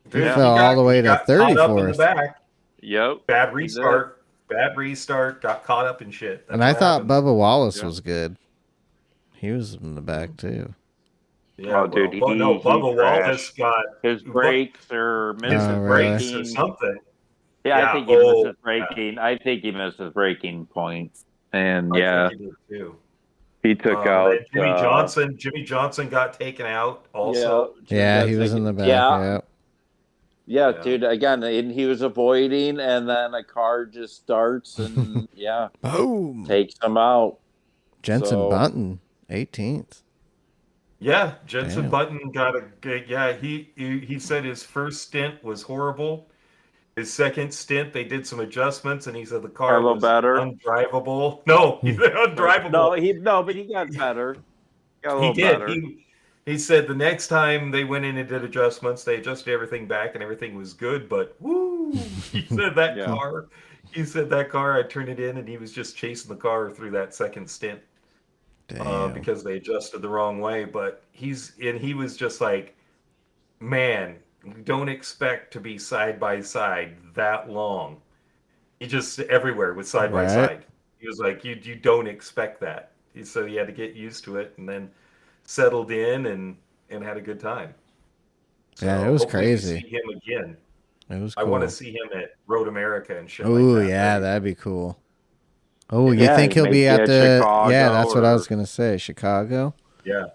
He fell all the way to 34th. Yep. Bad restart. Got caught up in shit. And I thought Bubba Wallace was good. He was in the back, too. Yeah, dude. Bubba Wallace got his brakes or missed his brakes or something. Yeah, I think he missed his braking. I think he missed his braking points, and I think he did too. He took out Jimmy Johnson got taken out also. Yeah, he was in the back. Yeah, dude. Again, he was avoiding, and then a car just starts and boom, takes him out. Jenson Button, 18th. Yeah, Jenson Button got he said his first stint was horrible. His second stint, they did some adjustments, and he said the car was undrivable. No, he said undrivable. But he got better. He did. He said the next time they went in and did adjustments, they adjusted everything back, and everything was good. But he said that car. He said that car. I turned it in, and he was just chasing the car through that second stint. Because they adjusted the wrong way, but he was just like, man, don't expect to be side by side that long He just everywhere with side by side. He was like, you don't expect that. So he had to get used to it and then settled in and had a good time. So yeah, it was hopefully crazy. we see him again. It was cool. I want to see him at Road America and shit like that. Oh, yeah, that'd be cool. Oh, you think he'll be at the Chicago? Yeah, that's what I was gonna say. Chicago. Yeah.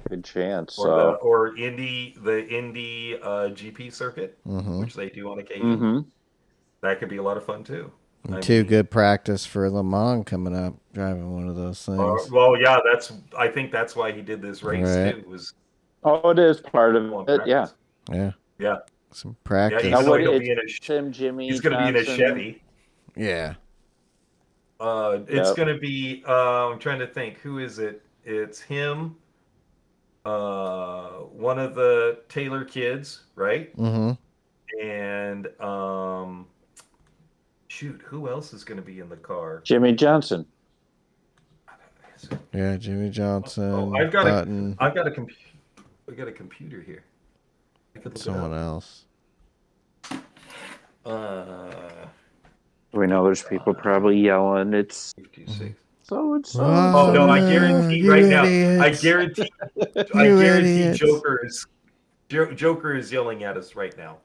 Good chance. Or the Indy GP circuit, which they do on occasion. That could be a lot of fun too. Good practice for Le Mans coming up, driving one of those things. Well, yeah, I think that's why he did this race too. It is part of it. Yeah. Some practice. Yeah, even though he'll be in he's going to be in a Chevy. Yeah. It's going to be. I'm trying to think. Who is it? It's him. One of the Taylor kids, right? Mm-hmm. And shoot, who else is going to be in the car? Jimmy Johnson. Yeah, Jimmy Johnson. I've got a computer here. Someone else. We know there's people probably yelling. It's 56. So it's so. Oh no! I guarantee right now. I guarantee Joker is yelling at us right now.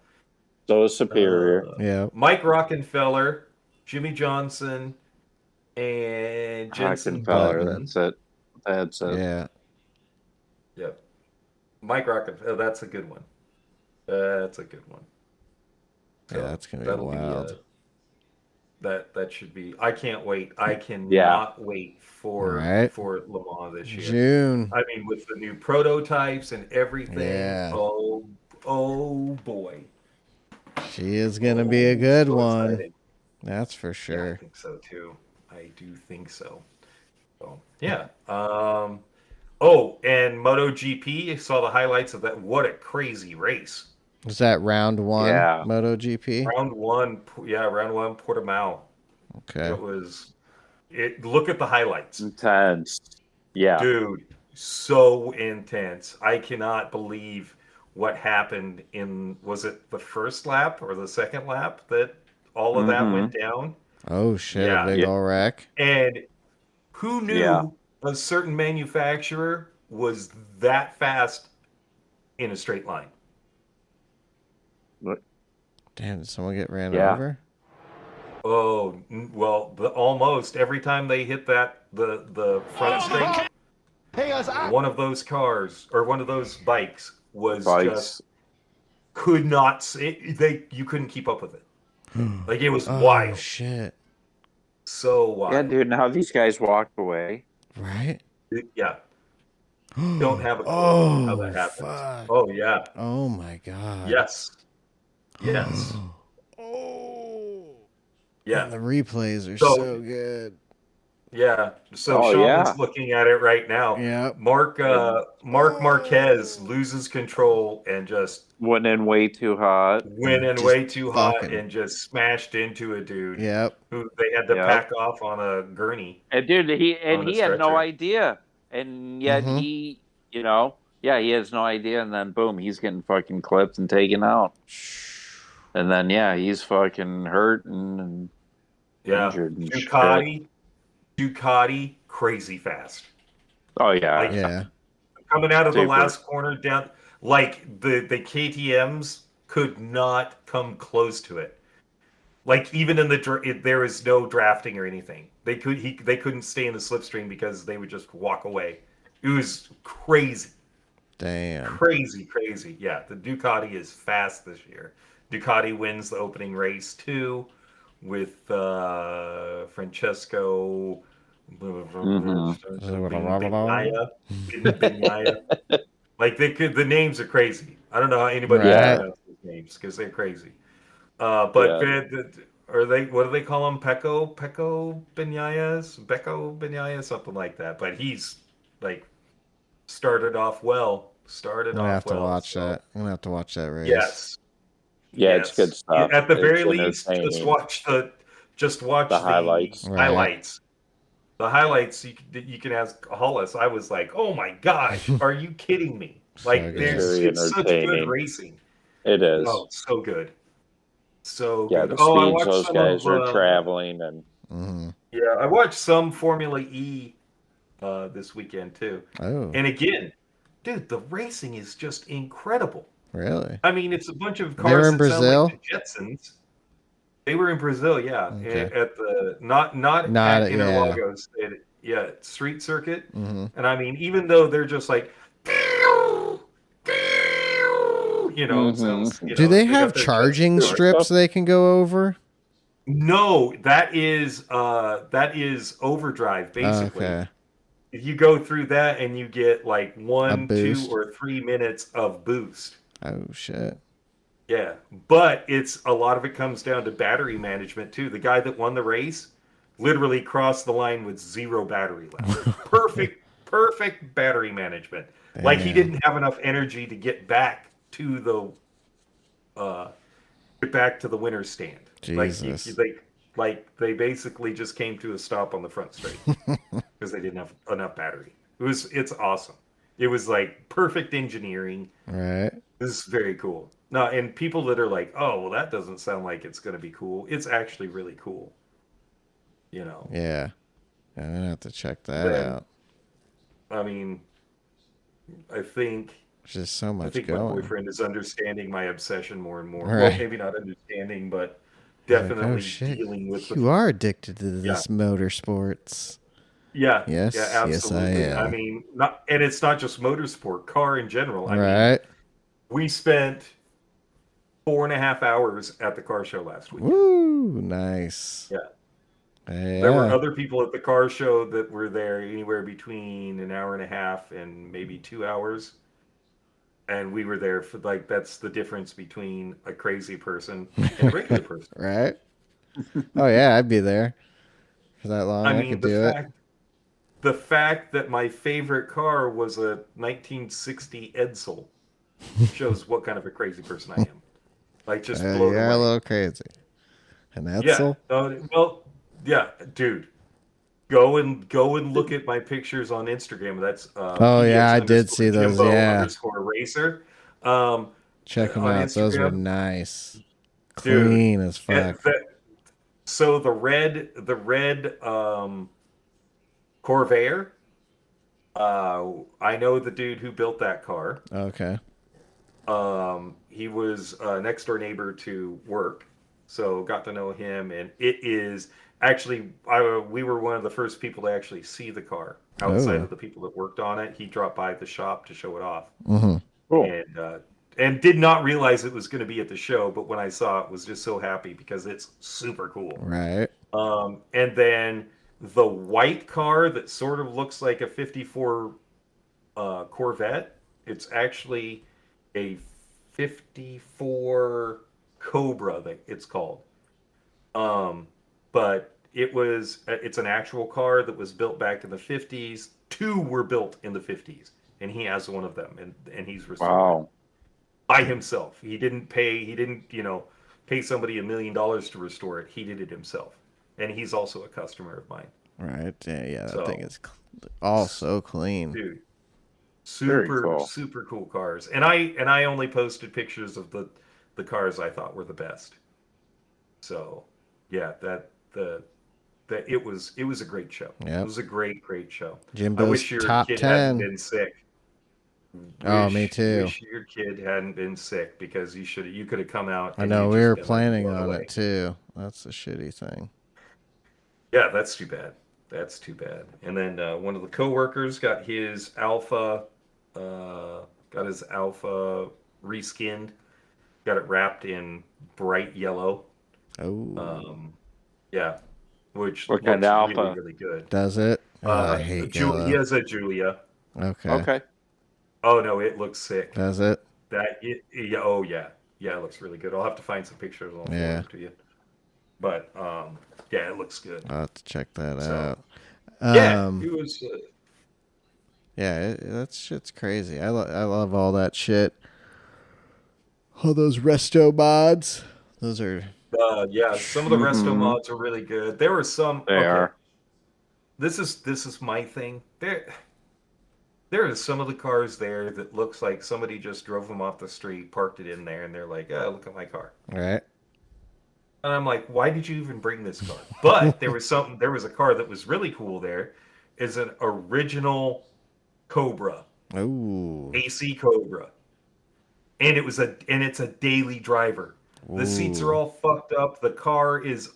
So Superior. Yeah. Mike Rockefeller, Jimmy Johnson, and Jensen Button. That's it. Yeah. Yep. Mike Rockefeller. That's a good one. That's a good one. So yeah, that's gonna be wild. That should be. I can't wait. I cannot wait for Le Mans this year. June. I mean, with the new prototypes and everything. Yeah. Oh boy. She is gonna be a good one. Exciting. That's for sure. Yeah, I think so too. I do think so. So yeah. Oh, and MotoGP. I saw the highlights of that. What a crazy race. Was that round one? Yeah. MotoGP? Round one, Portimao. Okay. Look at the highlights. Intense. Yeah. Dude, so intense. I cannot believe what happened was it the first lap or the second lap that all of that went down? Oh, shit. A big old wreck. And who knew a certain manufacturer was that fast in a straight line? What? Damn, did someone get ran over? Oh, well, almost every time they hit the front straight, one of those cars or one of those bikes was just could not. You couldn't keep up with it. Like it was wild. Oh shit! So wild. Yeah, dude. And how these guys walked away? Right? Yeah. Don't have a clue how that happens. Fuck. Oh yeah. Oh my god. Yes. Yeah. And the replays are so good. Yeah. So Sean's looking at it right now. Yeah. Mark Marquez loses control and just went in way too hot. And just smashed into a dude. Yep. Who they had to pack off on a gurney. And dude, he had no idea. And yet he has no idea, and then boom, he's getting fucking clipped and taken out. And then he's fucking hurt and injured and Ducati, crazy fast. Oh yeah, coming out of the last corner down, like the KTM's could not come close to it. Like even in there is no drafting or anything. They couldn't stay in the slipstream because they would just walk away. It was crazy. Damn. Crazy. Yeah, the Ducati is fast this year. Ducati wins the opening race too with Francesco Bagnaia. Like the names are crazy. I don't know how anybody pronounces these names because they're crazy. What do they call him? Pecco Bagnaia, something like that. But he's like started off well. I'm gonna have to watch that. I'm gonna have to watch that race. Yes. Yeah, it's good stuff. At the very least, just watch the highlights. Right. Highlights. The highlights you can ask Hollis. I was like, oh my gosh, are you kidding me? Like So it's such good racing. It is. Oh, so good. So Yeah, good. the Oh, I speeds watched those some guys are of traveling, and yeah, I watched some Formula E this weekend too. Oh, And again, dude, the racing is just incredible. really? I mean, it's a bunch of They were cars in that sound like Brazil? the Jetsons. They were in Brazil, yeah, Okay. at the not at Not, yeah. Interlagos, yeah, street circuit. Mm-hmm. And I mean, even though they're just like, it sounds, Do they they have got their Jetson charging going. strips they can go over? No, that is overdrive basically. Okay. You go through that and you get like A 1, 2, boost? or 3 minutes of boost. Oh, shit. Yeah, but it's a lot of it comes down to battery management too. The guy that won the race literally crossed the line with 0 battery left. Perfect battery management. Like he Damn. didn't have enough energy to get back to the winner's stand. Jesus. They basically just came to a stop on the front straight because they didn't have enough battery. It's awesome. It was like perfect engineering. Right. This is very cool. No, and people that are like, "Oh, well, that doesn't sound like it's going to be cool." It's actually really cool. Yeah. I'm going to have to check that Then, out. I mean, I think There's just so much my going. boyfriend is understanding my obsession more and more. Right. Well, maybe not understanding, but He's like, definitely oh, shit. dealing with You are addicted to this Yeah, motorsports. Yes. Yes, I absolutely. I am. mean, and it's not just motorsport, car in general. I mean, Right. we spent 4.5 hours at the car show last weekend. Woo. Nice. Yeah. Yeah. There were other people at the car show that were there anywhere between an hour and a half and maybe 2 hours. And we were there for that's the difference between a crazy person and a regular person. Right. Oh, yeah, I'd be there for that long. I I mean, could do it. the fact that my favorite car was a 1960 Edsel shows what kind of a crazy person I am. Like, just blown You're away. a little crazy. An Yeah. Edsel? Well, yeah, dude. Go and look at my pictures on Instagram. That's Oh, yeah, I did see those. Jimbo Yeah. _racer. Check them On out. Those were Instagram. nice. Dude, Clean as fuck. So the red Corvair. I know the dude who built that car. Okay. He was a next door neighbor to work, so got to know him, and it is actually we were one of the first people to actually see the car outside of the people that worked on it. He dropped by the shop to show it off, Cool. and did not realize it was going to be at the show. But when I saw it, was just so happy because it's super cool. Right. And then the white car that sort of looks like a '54 Corvette. It's actually a '54 Cobra that it's called. But it's an actual car that was built back in the '50s. 2 were built in the '50s, and he has one of them, and he's restored by himself. He didn't pay somebody $1 million to restore it. He did it himself, and he's also a customer of mine. Right. Yeah, that thing is all so clean. Dude. Super cool cars. And I only posted pictures of the cars I thought were the best. So, yeah, it was a great show. Yep. It was a great show. Jimbo's I wish your top kid 10. hadn't been sick. Me too. Wish your kid hadn't been sick because you could have come out. I know we were planning on it too. That's a shitty thing. Yeah, that's too bad. That's too bad. And then one of the coworkers got his Alpha reskinned. Got it wrapped in bright yellow. Oh. Yeah, which what looks kind of Alpha? really, really good. Does it? I hate yellow. He has a Julia. Okay. Oh no, it looks sick. Does it? Yeah, it looks really good. I'll have to find some pictures and I'll forward to you. But yeah, it looks good. I'll have to check that out. Yeah, it was. Yeah, that shit's crazy. I love all that shit. All those resto mods. Those are. Yeah, some of the resto mods are really good. There were some. They are. This is my thing. There are some of the cars there that looks like somebody just drove them off the street, parked it in there, and they're like, "Oh, look at my car." Right. And I'm like, why did you even bring this car? But there was a car that was really cool there, is an original Cobra. Ooh. AC Cobra. And it's a daily driver. Ooh. The seats are all fucked up. The car is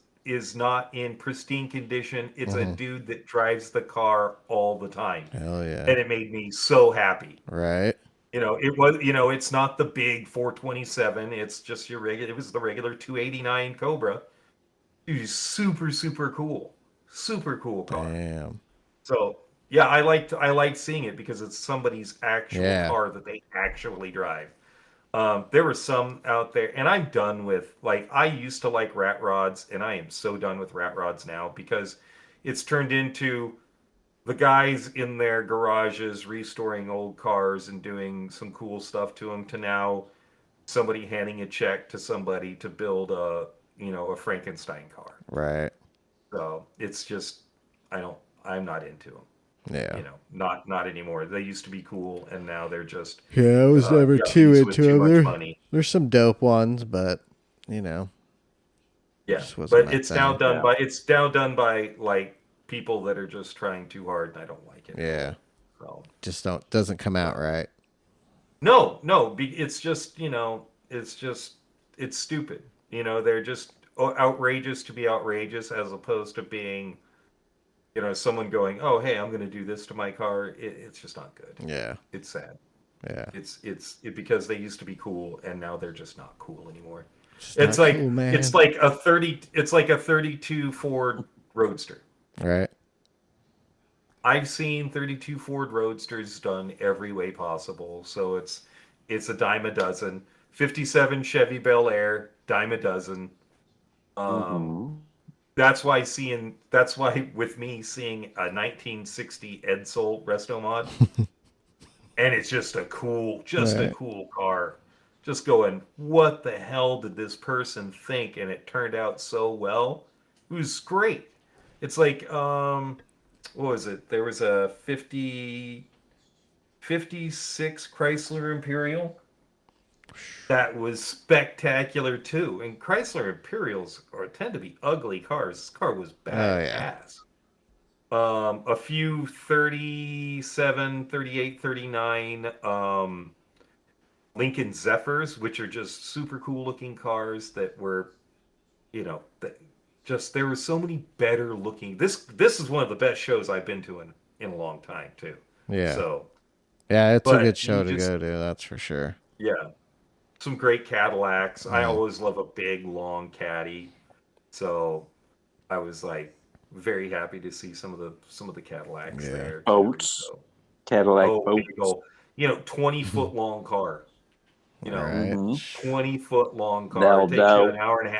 not in pristine condition. It's a dude that drives the car all the time. Hell yeah. And it made me so happy. Right. It's not the big 427. It's just it was the regular 289 Cobra. Dude, super, super cool. Super cool car. Damn. So yeah, I liked seeing it because it's somebody's actual car that they actually drive. There were some out there, and I'm done with, like, I used to like rat rods, and I am so done with rat rods now because it's turned into the guys in their garages restoring old cars and doing some cool stuff to them, to now somebody handing a check to somebody to build a Frankenstein car. Right. So it's just, I'm not into them. Yeah. Not anymore. They used to be cool, and now they're just I was never too into them. There's some dope ones, but yeah. But it's now done by like people that are just trying too hard, and I don't like it. Yeah. So just doesn't come out right. No, it's just it's stupid. They're just outrageous to be outrageous, as opposed to being someone going, oh, hey, I'm going to do this to my car. It's just not good. Yeah. It's sad. Yeah. It's because they used to be cool, and now they're just not cool anymore. It's like a 32 Ford Roadster. Right. I've seen 32 Ford Roadsters done every way possible. So it's a dime a dozen. 57 Chevy Bel Air, dime a dozen. That's why with me seeing a 1960 Edsel Resto Mod, and it's just a cool car. Just going, what the hell did this person think? And it turned out so well. It was great. It's like, what was it? There was a 56 Chrysler Imperial that was spectacular too. And Chrysler Imperials tend to be ugly cars. This car was badass. A few 37, 38, 39 Lincoln Zephyrs, which are just super cool looking cars that were, there were so many better looking. This is one of the best shows I've been to in a long time too. Yeah. So yeah, it's a good show to go to, that's for sure. Yeah. Some great Cadillacs. I always love a big, long caddy. So I was like very happy to see some of the Cadillacs there. Boats. So, Cadillac boats. 20-foot long car. 20-foot long car. That'll It takes you an hour and a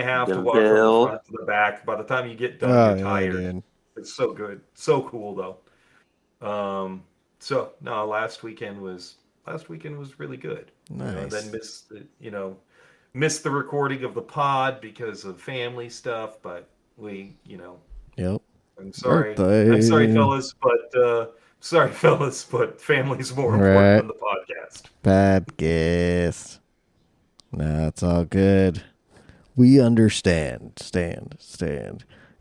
half to walk from the front to the back. By the time you get done, you're tired. Dude. It's so good. So cool though. Last weekend was really good. Nice. Then missed the recording of the pod because of family stuff, but we, Yep. I'm sorry. Birthday. I'm sorry, fellas, but family's more important than the podcast. Bad guess. No, it's all good. We understand. Stand.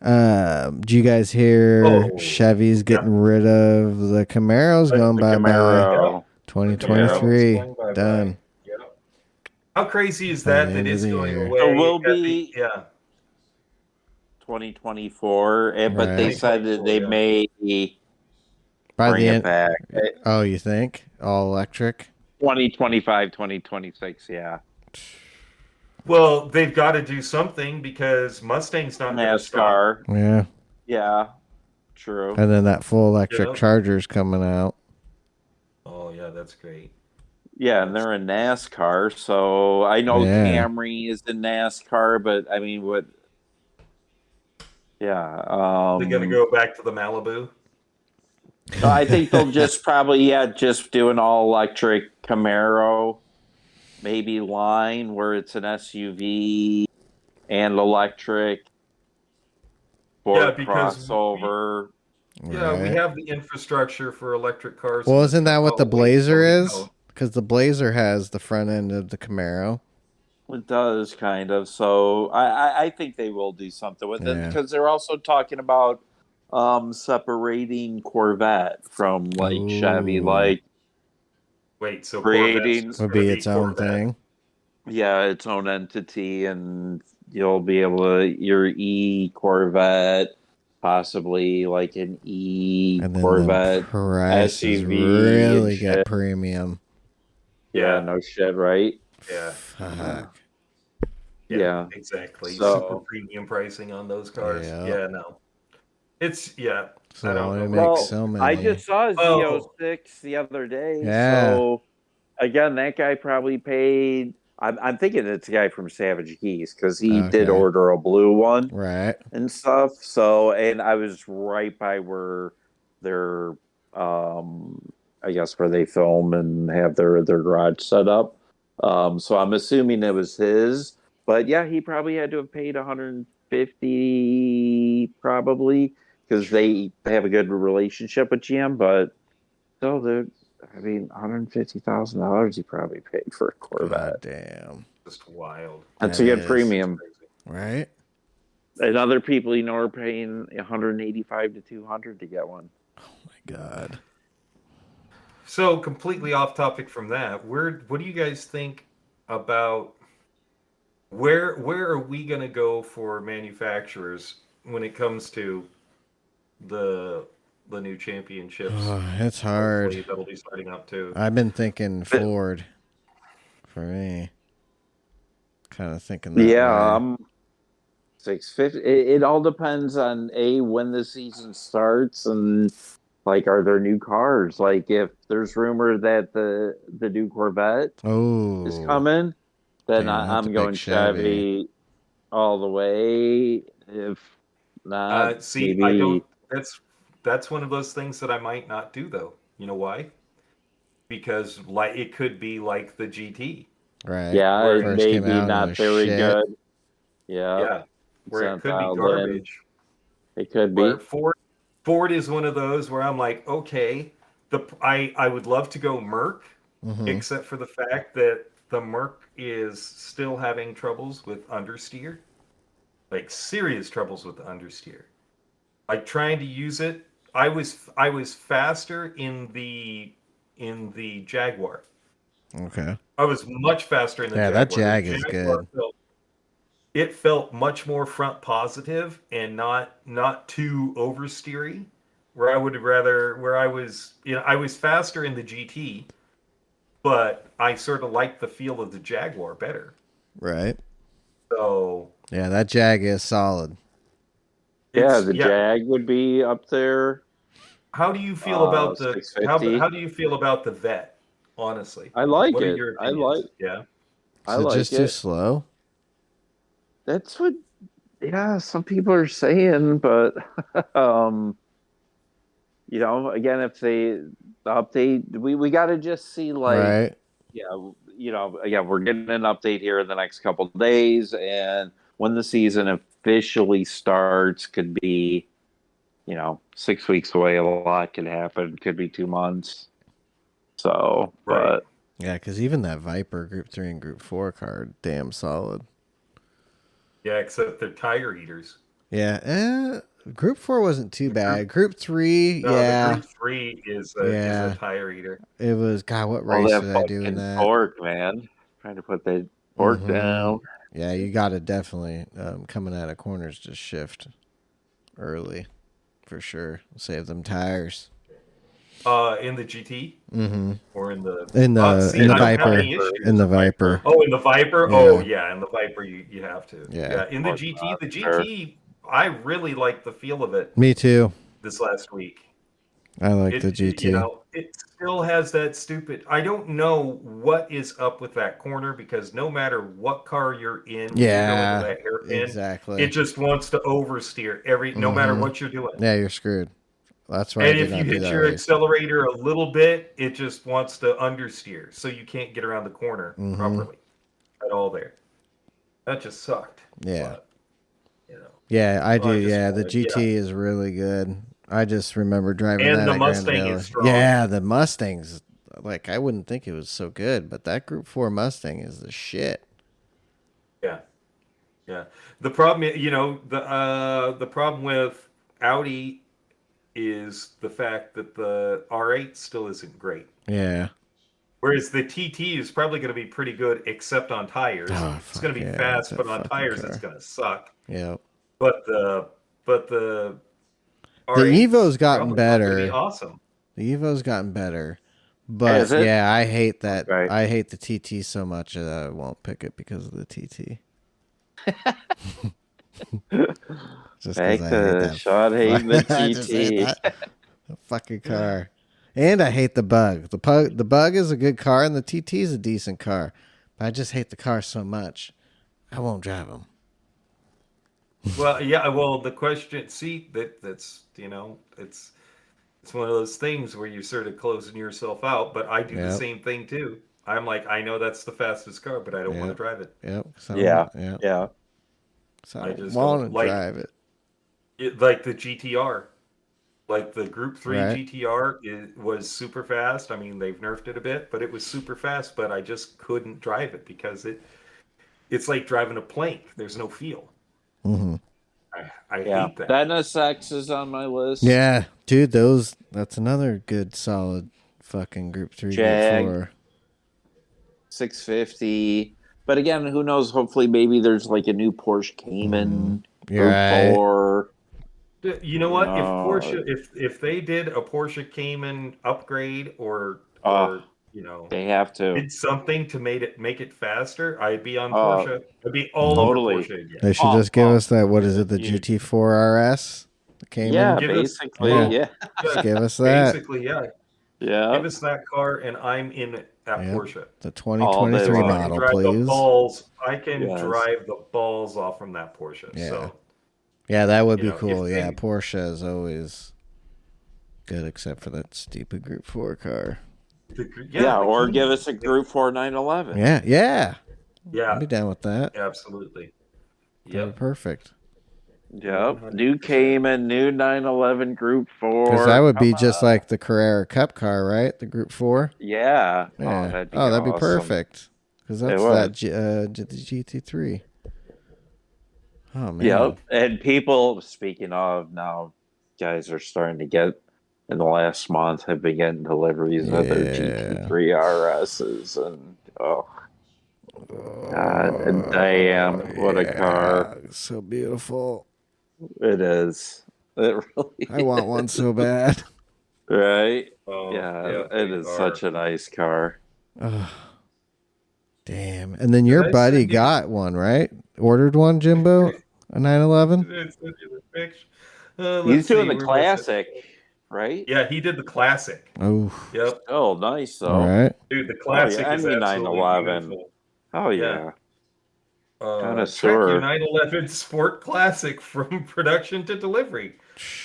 Do you guys hear Chevy's getting rid of the Camaros, going bye-bye? 2023. Done. Yeah. How crazy is that it's going away? So we'll be 2024, but they said that they may bring it back. Oh, you think? All electric? 2025, 2026, yeah. Well, they've got to do something because Mustang's not NASCAR. Yeah. Yeah, true. And then that full electric Charger's coming out. Oh, yeah, that's great. Yeah, and they're in NASCAR, so I know Camry is in NASCAR, but I mean, what? Yeah. They're going to go back to the Malibu? I think they'll just probably, just do an all-electric Camaro, maybe line where it's an SUV and electric for crossover. We have the infrastructure for electric cars. Well, isn't that what the Blazer is? Because the Blazer has the front end of the Camaro. It does kind of. So I think they will do something with it because they're also talking about separating Corvette from like Chevy, like wait, so Corvette's creating just would going to be be its own Corvette. thing. Yeah, its own entity, and you'll be able to your E Corvette, possibly like an E And then Corvette the prices SUV and really shit. get premium. Yeah, no shit, right? Yeah. Fuck. Yeah. Exactly. So- Super premium pricing on those cars. Yeah. Yeah, no. It's So I don't it know. makes Well, so many. I just saw Oh. Z06 the other day. Yeah. So again, that guy probably paid. I'm thinking it's a guy from Savage Geese because he did Okay. order a blue one Right. and stuff. So, and I was right by where they're, I guess where they film and have their garage set up. So I'm assuming it was his. But yeah, he probably had to have paid 150 probably because they have a good relationship with GM. But still, dude, I mean, $150,000 he probably paid for a Corvette. God damn. Just wild. That's That a good is. premium. Right? And other people, are paying 185 to 200 to get one. Oh my god. So completely off topic from that, what do you guys think about where are we going to go for manufacturers when it comes to the new championships? It's hard. Hopefully that'll be starting up too. I've been thinking Ford for me. Kind of thinking that way. 650. It all depends on when the season starts and like are there new cars? Like if there's rumor that the new Corvette is coming, then Damn, that's a I'm going big Chevy all the way. If not, see, maybe I don't. That's one of those things that I might not do though. You know why? Because like it could be like the GT. Right. Yeah, Where it first may came be out, it not was very shit. good. Yeah. Yeah, where it could be Dialed in. garbage. It could be. Where Ford is one of those where I'm like, okay, I would love to go Merc, except for the fact that the Merc is still having troubles with understeer, like serious troubles with the understeer. Like trying to use it, I was faster in the Jaguar. Okay. I was much faster in the Jaguar. That Jag The is Jaguar good. It felt much more front positive and not too oversteery. Where I was I was faster in the GT, but I sort of liked the feel of the Jaguar better. Right. So yeah, that Jag is solid. Yeah, the Jag would be up there. How do you feel about the 650? how do you feel about the Vet? Honestly, I like what it. Are your opinions? Yeah. I Is it like just too slow? That's what, some people are saying, but again, if the update, we got to just see right. Again, we're getting an update here in the next couple of days, and when the season officially starts, could be, 6 weeks away. A lot could happen. Could be 2 months. So, right. But yeah, because even that Viper Group 3 and Group 4 card, damn solid. Yeah, except they're tire eaters. Yeah, Group 4 wasn't too bad. Group 3, the Group 3 is a tire eater. It was, God, what race did I do in that? Torque, man. Trying to put that torque down. Yeah, you got to definitely, coming out of corners, just shift early, for sure. Save them tires. In the GT? Or in the Viper. In the Viper. Oh, in the Viper? Yeah. Oh, yeah, in the Viper you have to. Yeah. In the GT, I really like the feel of it. Me too. This last week. I like the GT. It still has that stupid. I don't know what is up with that corner because no matter what car you're in, yeah, that hairpin, exactly. It just wants to oversteer no matter what you're doing. Yeah, you're screwed. That's right. And if you hit your accelerator a little bit, it just wants to understeer, so you can't get around the corner properly at all. There, that just sucked. Yeah. But, yeah, I do. Yeah, the GT is really good. I just remember driving that. And the Mustang is strong. Yeah, the Mustang's like I wouldn't think it was so good, but that Group 4 Mustang is the shit. Yeah. Yeah. The problem, the problem with Audi is the fact that the R8 still isn't great. Yeah. Whereas the TT is probably going to be pretty good, except on tires. Oh, It's going to be yeah, fast, that but on fucking tires, car. it's going to suck. Yep. But the The R8's Evo's gotten probably not going to better. be awesome. The Evo's gotten better. But yeah, I hate that. Okay. I hate the TT so much that I won't pick it because of the TT. Just because I hate that. Sean hating the TT. I just hate that fucking car. And I hate the Bug. The Bug is a good car, and the TT is a decent car. But I just hate the car so much, I won't drive them. Well, yeah. Well, the question, that's it's one of those things where you're sort of closing yourself out. But I do the same thing too. I'm like, I know that's the fastest car, but I don't want to drive it. Yep. Yeah. So I I just want don't to like drive it. Like the GTR. Like the Group 3 Right. GTR was super fast. I mean, they've nerfed it a bit, but it was super fast, but I just couldn't drive it because it's like driving a plank. There's no feel. Mm-hmm. I hate that. NSX is on my list. Yeah, dude, that's another good solid fucking Group 3, Jag. Group 4. 650. But again, who knows? Hopefully, maybe there's like a new Porsche Cayman You're right. 4. You know what? If Porsche, if they did a Porsche Cayman upgrade or they have to did something to make it faster, I'd be on Porsche. I'd be all over Porsche again. They should just give us that. What is it? The GT4 RS? The Cayman? Yeah, Give basically. Just give us that. Basically, yeah. Yeah. Give us that car, and I'm in that Porsche. The 2023 model, please. I can drive the balls off from that Porsche. Yeah. So, yeah, that would be cool. Yeah, Porsche is always good, except for that stupid Group 4 car. Or give us a Group 4 911. Yeah. I'd be down with that. Absolutely. That'd be perfect. Yep. New Cayman, new 911 Group 4. Because that would be just like the Carrera Cup car, right? The Group 4. Yeah. That'd be awesome. perfect. Because that's the GT3. Oh man. Yep. And people, speaking of, now guys are starting to get, in the last month, have been getting deliveries of their GT3 RSs, and God, and damn, what a car! So beautiful. It is. It really. I want one so bad. Right? Oh, it is such a nice car. Oh, damn. And then your buddy got one, right? Ordered one, Jimbo? A 911? He's doing the classic, right? Yeah, he did the classic. Oh. Yep. Oh, nice, though. All right. Dude, the classic is absolutely 911. beautiful. Oh, yeah. Track your 911 Sport Classic from production to delivery.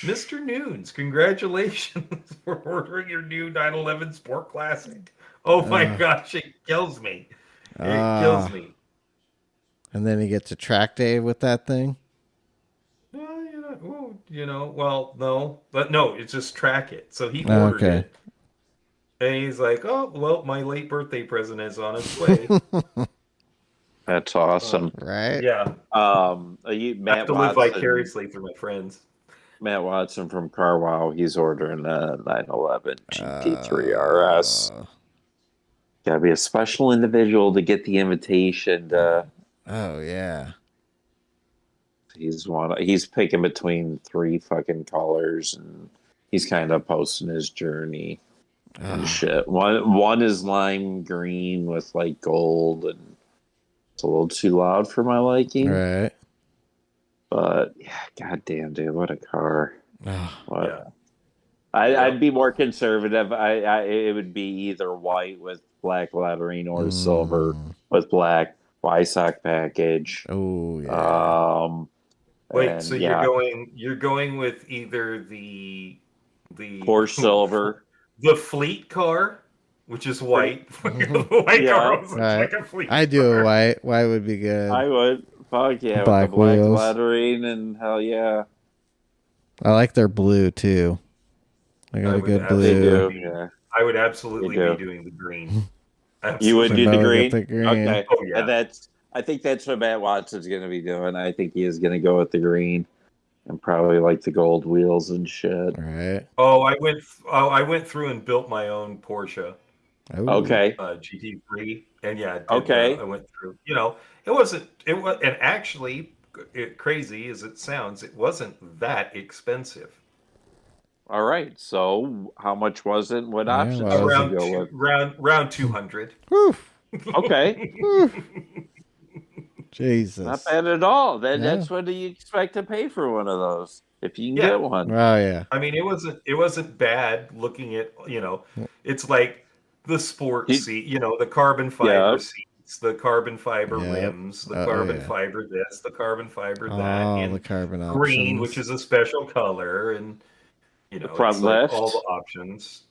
Mr. Noons, congratulations for ordering your new 911 Sport Classic. Oh my gosh, it kills me. It kills me. And then he gets a track day with that thing? Well, no. But no, it's just track it. So he ordered it. And he's like, oh, well, my late birthday present is on its way. That's awesome. Right? Yeah. Matt I have to live vicariously through my friends. Matt Watson from CarWow, he's ordering a 911 GT3 RS. Gotta be a special individual to get the invitation to. Oh yeah. He's picking between 3 fucking colors, and he's kind of posting his journey and shit. One is lime green with like gold, and it's a little too loud for my liking. Right. But yeah, goddamn, dude, what a car! What? Yeah. I'd be more conservative. It would be either white with black lettering or silver with black Wysock package. Oh yeah. Wait, so you're going with either the Porsche silver, the fleet car, which is white. The white car looks like a fleet. I do a white. White would be good. I would. Fuck yeah, black with the black wheels. lettering, and hell yeah. I like their blue too. I got a good blue. Yeah. I would absolutely be doing the green. You would do the green? The green. Okay. Oh, yeah. And I think that's what Matt Watson's going to be doing. I think he is going to go with the green and probably like the gold wheels and shit. Right. Oh, I went through and built my own Porsche. Ooh. Okay. GT3, and yeah, Okay. I went through. It was, and actually, crazy as it sounds, it wasn't that expensive. All right. So how much was it? What Yeah, options well, did you go with? Round 200. Whew. Okay. Jesus. Not bad at all. Yeah. That's what you expect to pay for one of those if you can Yeah. get one. Oh yeah. I mean, it wasn't bad looking at, it's like the sports seat, the carbon fiber seats, the carbon fiber rims, the carbon fiber this, the carbon fiber that, and the carbon green, options. which is a special color, and the front it's like lift. all the options.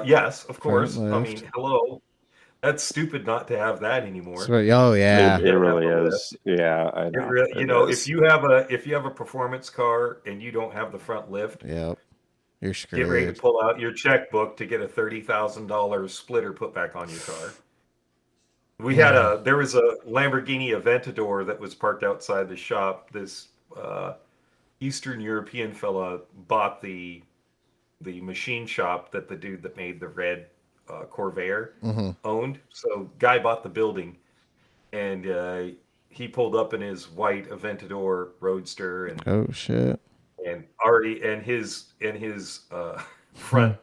Yes, of course. Front I lift. mean, hello. That's stupid not to have that anymore. Oh yeah. It really is. Yeah, I know. If you have a performance car and you don't have the front lift, Yep. You're screwed. get ready to pull out your checkbook to get a $30,000 splitter put back on your car. There was a Lamborghini Aventador that was parked outside the shop. This Eastern European fella bought the machine shop that the dude that made the red Corvair owned. So guy bought the building, and he pulled up in his white Aventador Roadster, and oh shit. And already, and his front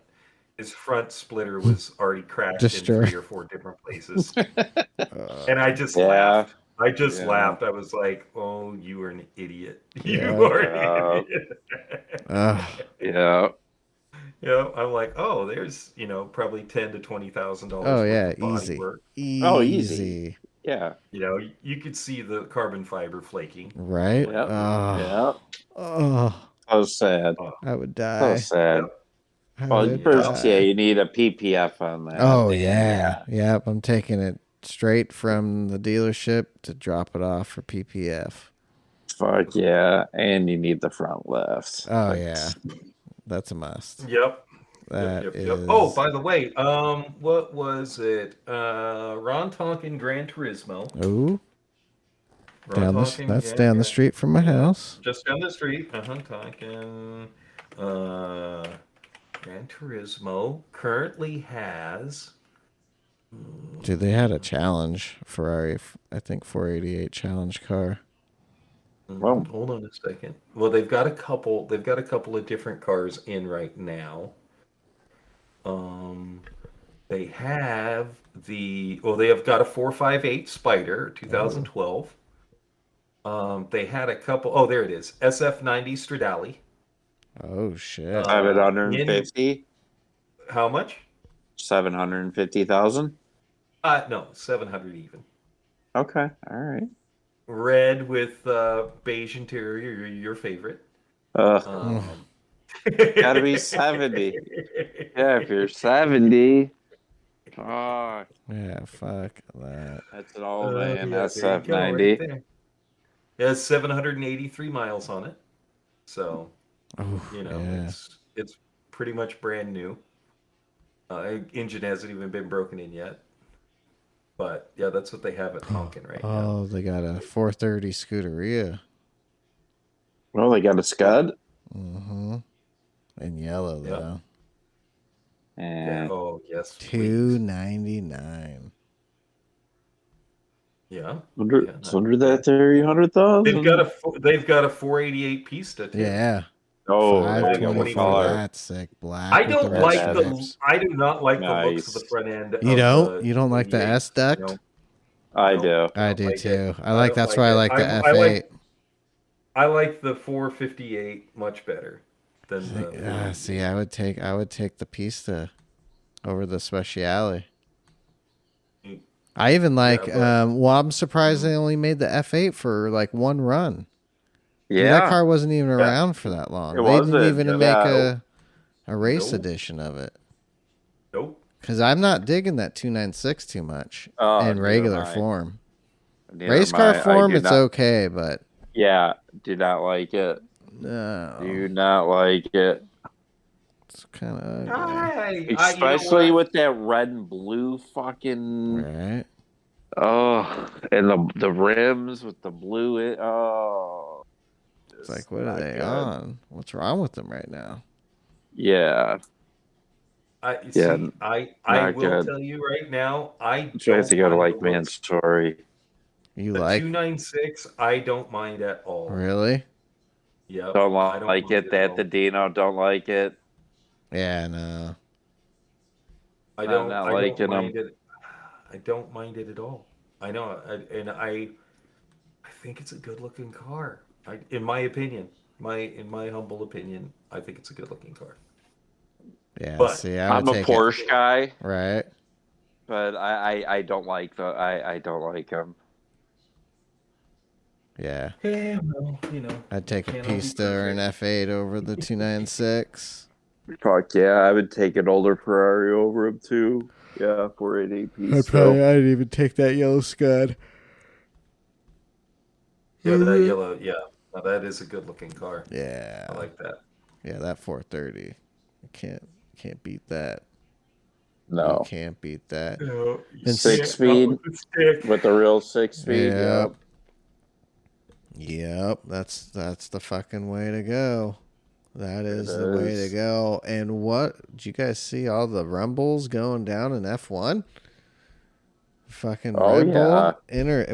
splitter was already crashed in 3 or 4 different places. And I just laughed. I just laughed. I was like, "Oh, you are an idiot! You are an idiot!" Yeah. I'm like, "Oh, there's probably $10,000 to $20,000." Oh yeah, easy. Easy. Yeah. You could see the carbon fiber flaking. Right? Yep. Oh. So sad. I would die. So sad. You need a PPF on that. Oh yeah. Yep. I'm taking it straight from the dealership to drop it off for PPF. Fuck yeah. And you need the front lift. Oh yeah. That's a must. Yep. That is... Oh, by the way, what was it? Ron Tonkin Gran Turismo. Oh. That's down the street from my house. Just down the street. Tonkin. Gran Turismo currently has... Dude, they had a challenge Ferrari, I think 488 challenge car. Well, hold on a second. Well, they've got a couple of different cars in right now. They have got a 458 Spider 2012. They had a couple. Oh, there it is. SF90 Stradale. Oh shit. 750. How much? 750,000. No, 700 even. Okay, all right. Red with beige interior, your favorite. Gotta be 70. Yeah, if you're 70. Oh. Yeah, fuck that. That's an old man SF90. Right, it has 783 miles on it. So, it's pretty much brand new. Engine hasn't even been broken in yet. But yeah, that's what they have at Tonkin right now. Oh, they got a 430 Scuderia. Well, they got a Scud. Mm-hmm. In yellow though. And yes. $299. Yeah. Under that 300,000. They've got a 488 Pista too. Yeah. Oh, that's sick. Black. I do not like the looks of the front end. You don't? You don't like the S deck? I do. I do too. That's why I like the F8. I like the 458 much better than the. See, I would take the Pista over the Speciale. I even like. I'm surprised they only made the F8 for like one run. Yeah, that car wasn't even around for that long. They didn't even make a race edition of it. Nope. Because I'm not digging that 296 too much in regular form. Race car form, it's okay, but do not like it. No, do not like it. It's kind of especially with that red and blue fucking. Right. Oh, and the rims with the blue. It's like, what are they on? What's wrong with them right now? Yeah. I will tell you right now, I tries to don't go to mind like the looks. Mansory. You The like 296, I don't mind at all. really? Yep. Don't I don't like mind it. That the Dino don't like it. Yeah, no. I I'm don't not I don't liking mind them. it. I don't mind it at all. I know, I think it's a good looking car. In my opinion, in my humble opinion, I think it's a good looking car. Yeah, But see, I would I'm a take Porsche it. guy, Right. but I don't like I don't like them. Yeah. Yeah, well, I'd take a can't all be Pista or an perfect. F8 over the 296. Fuck yeah, I would take an older Ferrari over him too. Yeah, 488 I'd even take that yellow Scud. Yeah, that yellow. Yeah, now that is a good looking car. Yeah. I like that. Yeah, that 430. You can't beat that. You No. can't beat that. No, And 6-speed with the real 6-speed. Yep. Yep. That's the fucking way to go. That is the way to go. And what did you guys see all the rumbles going down in F1? Fucking Red Bull.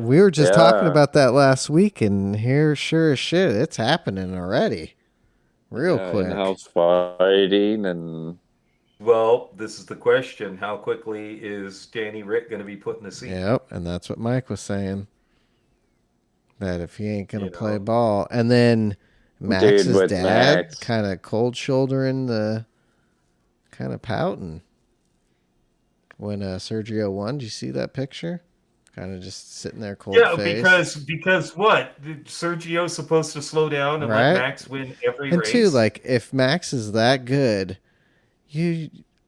We were just talking about that last week, and here, sure as shit, it's happening already. Real quick. In-house fighting and. Well, this is the question: how quickly is Danny Rick going to be put in the seat? Yep, and that's what Mike was saying. That if he ain't gonna play ball, and then Max's dad kind of cold shouldering the, kind of pouting when Sergio won. Did you see that picture? Kind of just sitting there cold face. Because what? Sergio's supposed to slow down and let Max win every race. And two, like if Max is that good,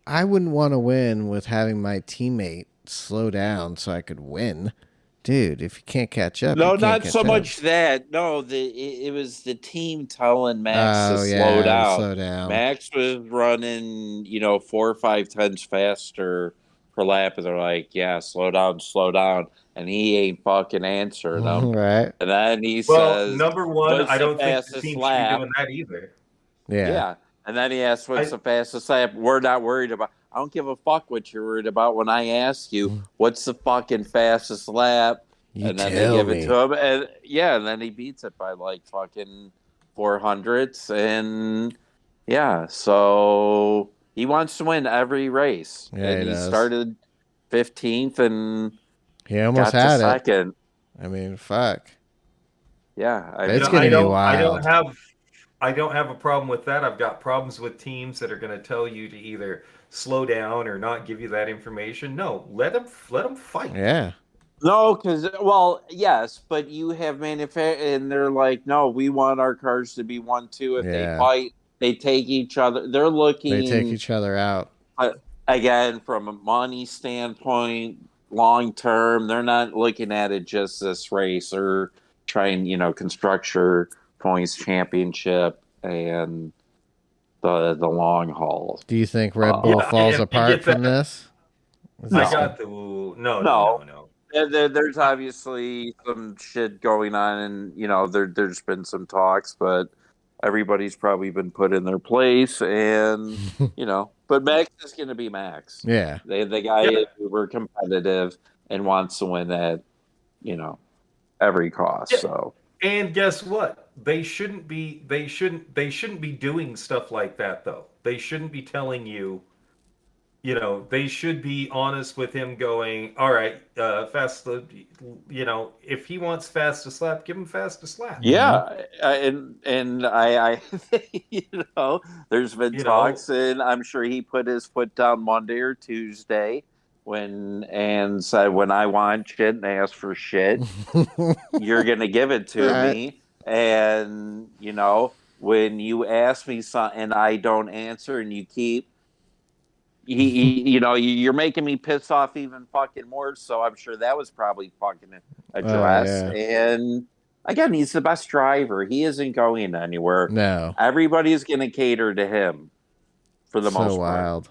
I wouldn't want to win with having my teammate slow down so I could win. Dude, if you can't catch up, no, you can't not so much that. No, it was the team telling Max to slow down. Slow down. Max was running, 4 or 5 times faster per lap, and they're like, "Yeah, slow down," and he ain't fucking answering them. Right. And then he well, says, number one, I don't think the fastest team lap? should be doing that either. Yeah. And then he asked, "What's the fastest lap?" We're not worried about. I don't give a fuck what you're worried about when I ask you, "What's the fucking fastest lap?" And then they give it to him, and and then he beats it by like fucking 400s, and so he wants to win every race. Yeah, and he started 15th, and he almost had it. Second. I mean, fuck. Yeah, it's gonna be wild. I don't have a problem with that. I've got problems with teams that are going to tell you to either slow down or not give you that information. No, let them fight. Yeah. No, because yes, but you have and they're like, no, we want our cars to be 1-2. If they fight, they take each other. They take each other out. Again, from a money standpoint, long term, they're not looking at it just this race or trying, constructor points championship and the long haul. Do you think Red Bull falls apart from this? No. There's obviously some shit going on, and there's been some talks, but everybody's probably been put in their place, and but Max is going to be Max. Yeah, the guy is super competitive and wants to win at every cost. Yeah. So, and guess what? They shouldn't be doing stuff like that, though. They shouldn't be telling you. They should be honest with him going, all right, if he wants fastest lap, give him fastest lap. Yeah. And I there's been talks, and I'm sure he put his foot down Monday or Tuesday and said, when I want shit and ask for shit, you're going to give it to me. And, when you ask me something and I don't answer and you keep, you're making me piss off even fucking more. So I'm sure that was probably fucking addressed. And again, he's the best driver. He isn't going anywhere. No, everybody's going to cater to him for the most part. Wild.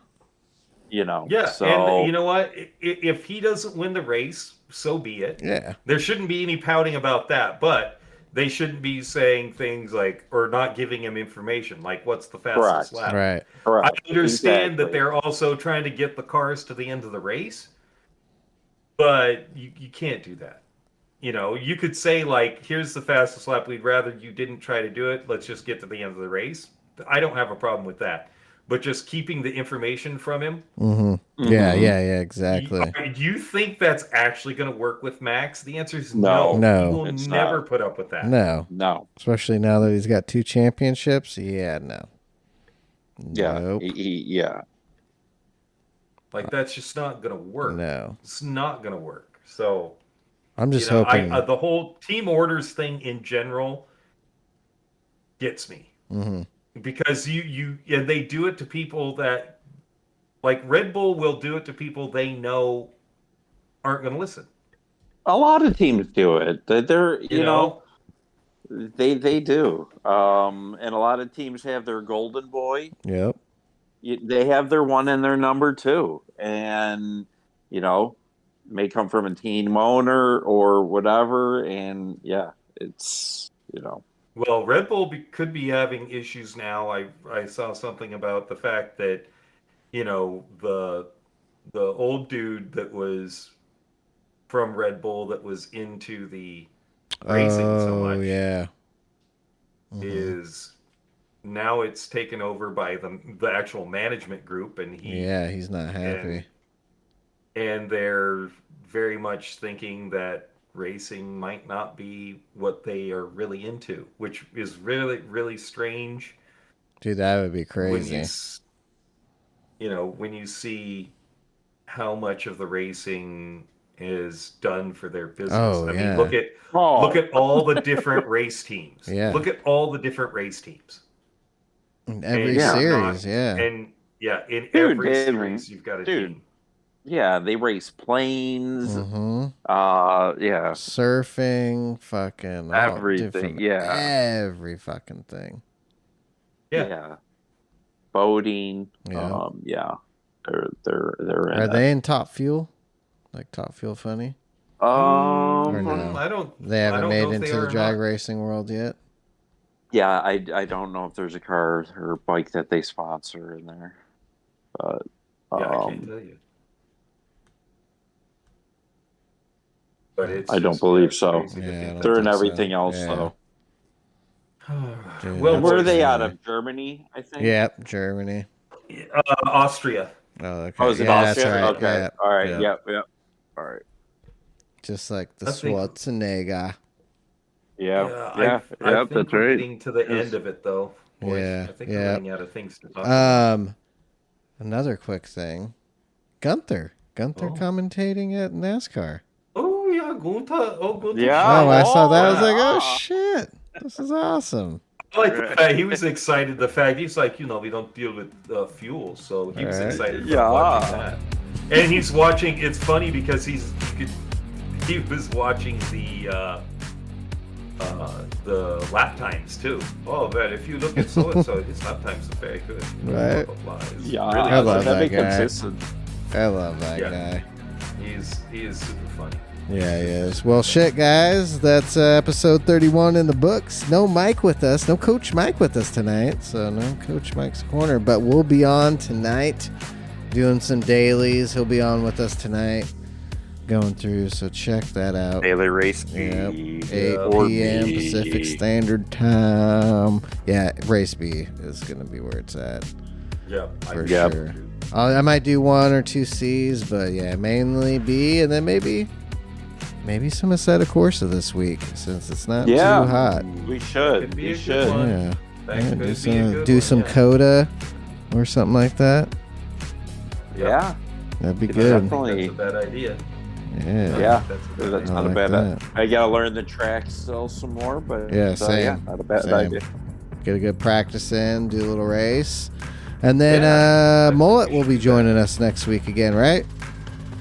Yeah. So, and you know what? If he doesn't win the race, so be it. Yeah. There shouldn't be any pouting about that, but they shouldn't be saying things like, or not giving him information, like what's the fastest lap. Right. Correct. I understand Exactly. that they're also trying to get the cars to the end of the race, but you can't do that. You know, you could say, like, here's the fastest lap. We'd rather you didn't try to do it. Let's just get to the end of the race. I don't have a problem with that. But just keeping the information from him. Mm-hmm. Yeah, exactly. Do you think that's actually going to work with Max? The answer is No. No. He will never put up with that. No. Especially now that he's got 2 championships. Yeah, no. Yeah. Nope. Yeah. Like, that's just not going to work. No. It's not going to work. So, I'm just hoping. the whole team orders thing in general gets me. Mm-hmm. Because they do it to people that, like, Red Bull will do it to people they know aren't going to listen. A lot of teams do it. They're you know they do. And a lot of teams have their golden boy. Yep. They have their one and their number 2, and may come from a team owner or whatever. And yeah, it's Well, Red Bull could be having issues now. I saw something about the fact that, the old dude that was from Red Bull that was into the racing so much is now it's taken over by the actual management group, and he's not happy. And they're very much thinking that racing might not be what they are really into, which is really, really strange. Dude, that would be crazy. When you see how much of the racing is done for their business. Mean, look at all the different race teams. Yeah. Look at all the different race teams. In every series, in every series you've got a team. Yeah, they race planes. Mm-hmm. Surfing, fucking everything. Every fucking thing. Yeah. Boating. Yeah. They're in Are they in Top Fuel? Like Top Fuel Funny? Or no? I don't. They haven't made into the drag racing world yet. Yeah, I don't know if there's a car or bike that they sponsor in there, but I can't tell you. But I don't believe so. Yeah, they're in everything else, though. Well, where are they out of? Germany, I think. Yep, Germany. Austria. Oh, okay. Oh, is it Austria? That's right. Okay. Yeah. All right. Yep. All right. Just like the Schwarzenegger. Yeah. I think that's we're right. Getting to the end of it, though. Boys. Yeah. I think we're running out of things to talk about. Another quick thing. Gunther commentating at NASCAR. Oh yeah, Gunther. Yeah. I saw that. I was like, oh shit, this is awesome. I like the fact he was excited. The fact he's like, we don't deal with fuel, so he was excited about watching that. And he's watching. It's funny because he was watching the lap times too. Oh man, if you look at so and so, his lap times are very good. Right. Blah, blah, blah. Yeah, really I love that guy. Consistent. I love that guy. He is super funny. Yeah, he is. Well, shit, guys. That's episode 31 in the books. No Mike with us. No Coach Mike with us tonight. So no Coach Mike's Corner. But we'll be on tonight doing some dailies. He'll be on with us tonight going through. So check that out. Daily race. Yep. 8 p.m. Pacific Standard Time. Yeah, Race B is going to be where it's at. Yep. For sure. I might do 1 or 2 C's, but yeah, mainly B, and then maybe some Assetto Corsa this week since it's not too hot. We should. We should. Yeah. Do some Coda or something like that. Yeah. That'd be good. Definitely. That's a bad idea. Yeah. That's not a bad idea. I gotta learn the track still some more, but same. Not a bad idea. Get a good practice in, do a little race. And then Mullet will be joining us next week again, right?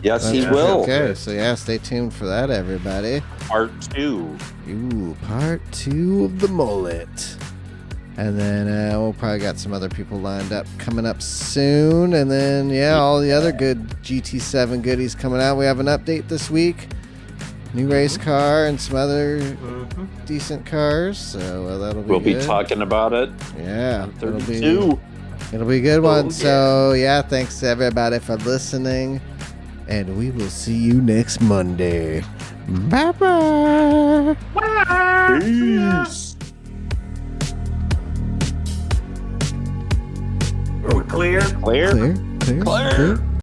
Yes, he will. Okay, so stay tuned for that, everybody. Part 2. Ooh, part 2 of the Mullet. And then we'll probably got some other people lined up coming up soon. And then, all the other good GT7 goodies coming out. We have an update this week new race car and some other decent cars. So that'll be We'll good. be talking about it. Yeah, it'll be a good one. Yeah. So yeah, thanks everybody for listening, and we will see you next Monday. Bye-bye. Peace. Are we clear? Clear? Clear.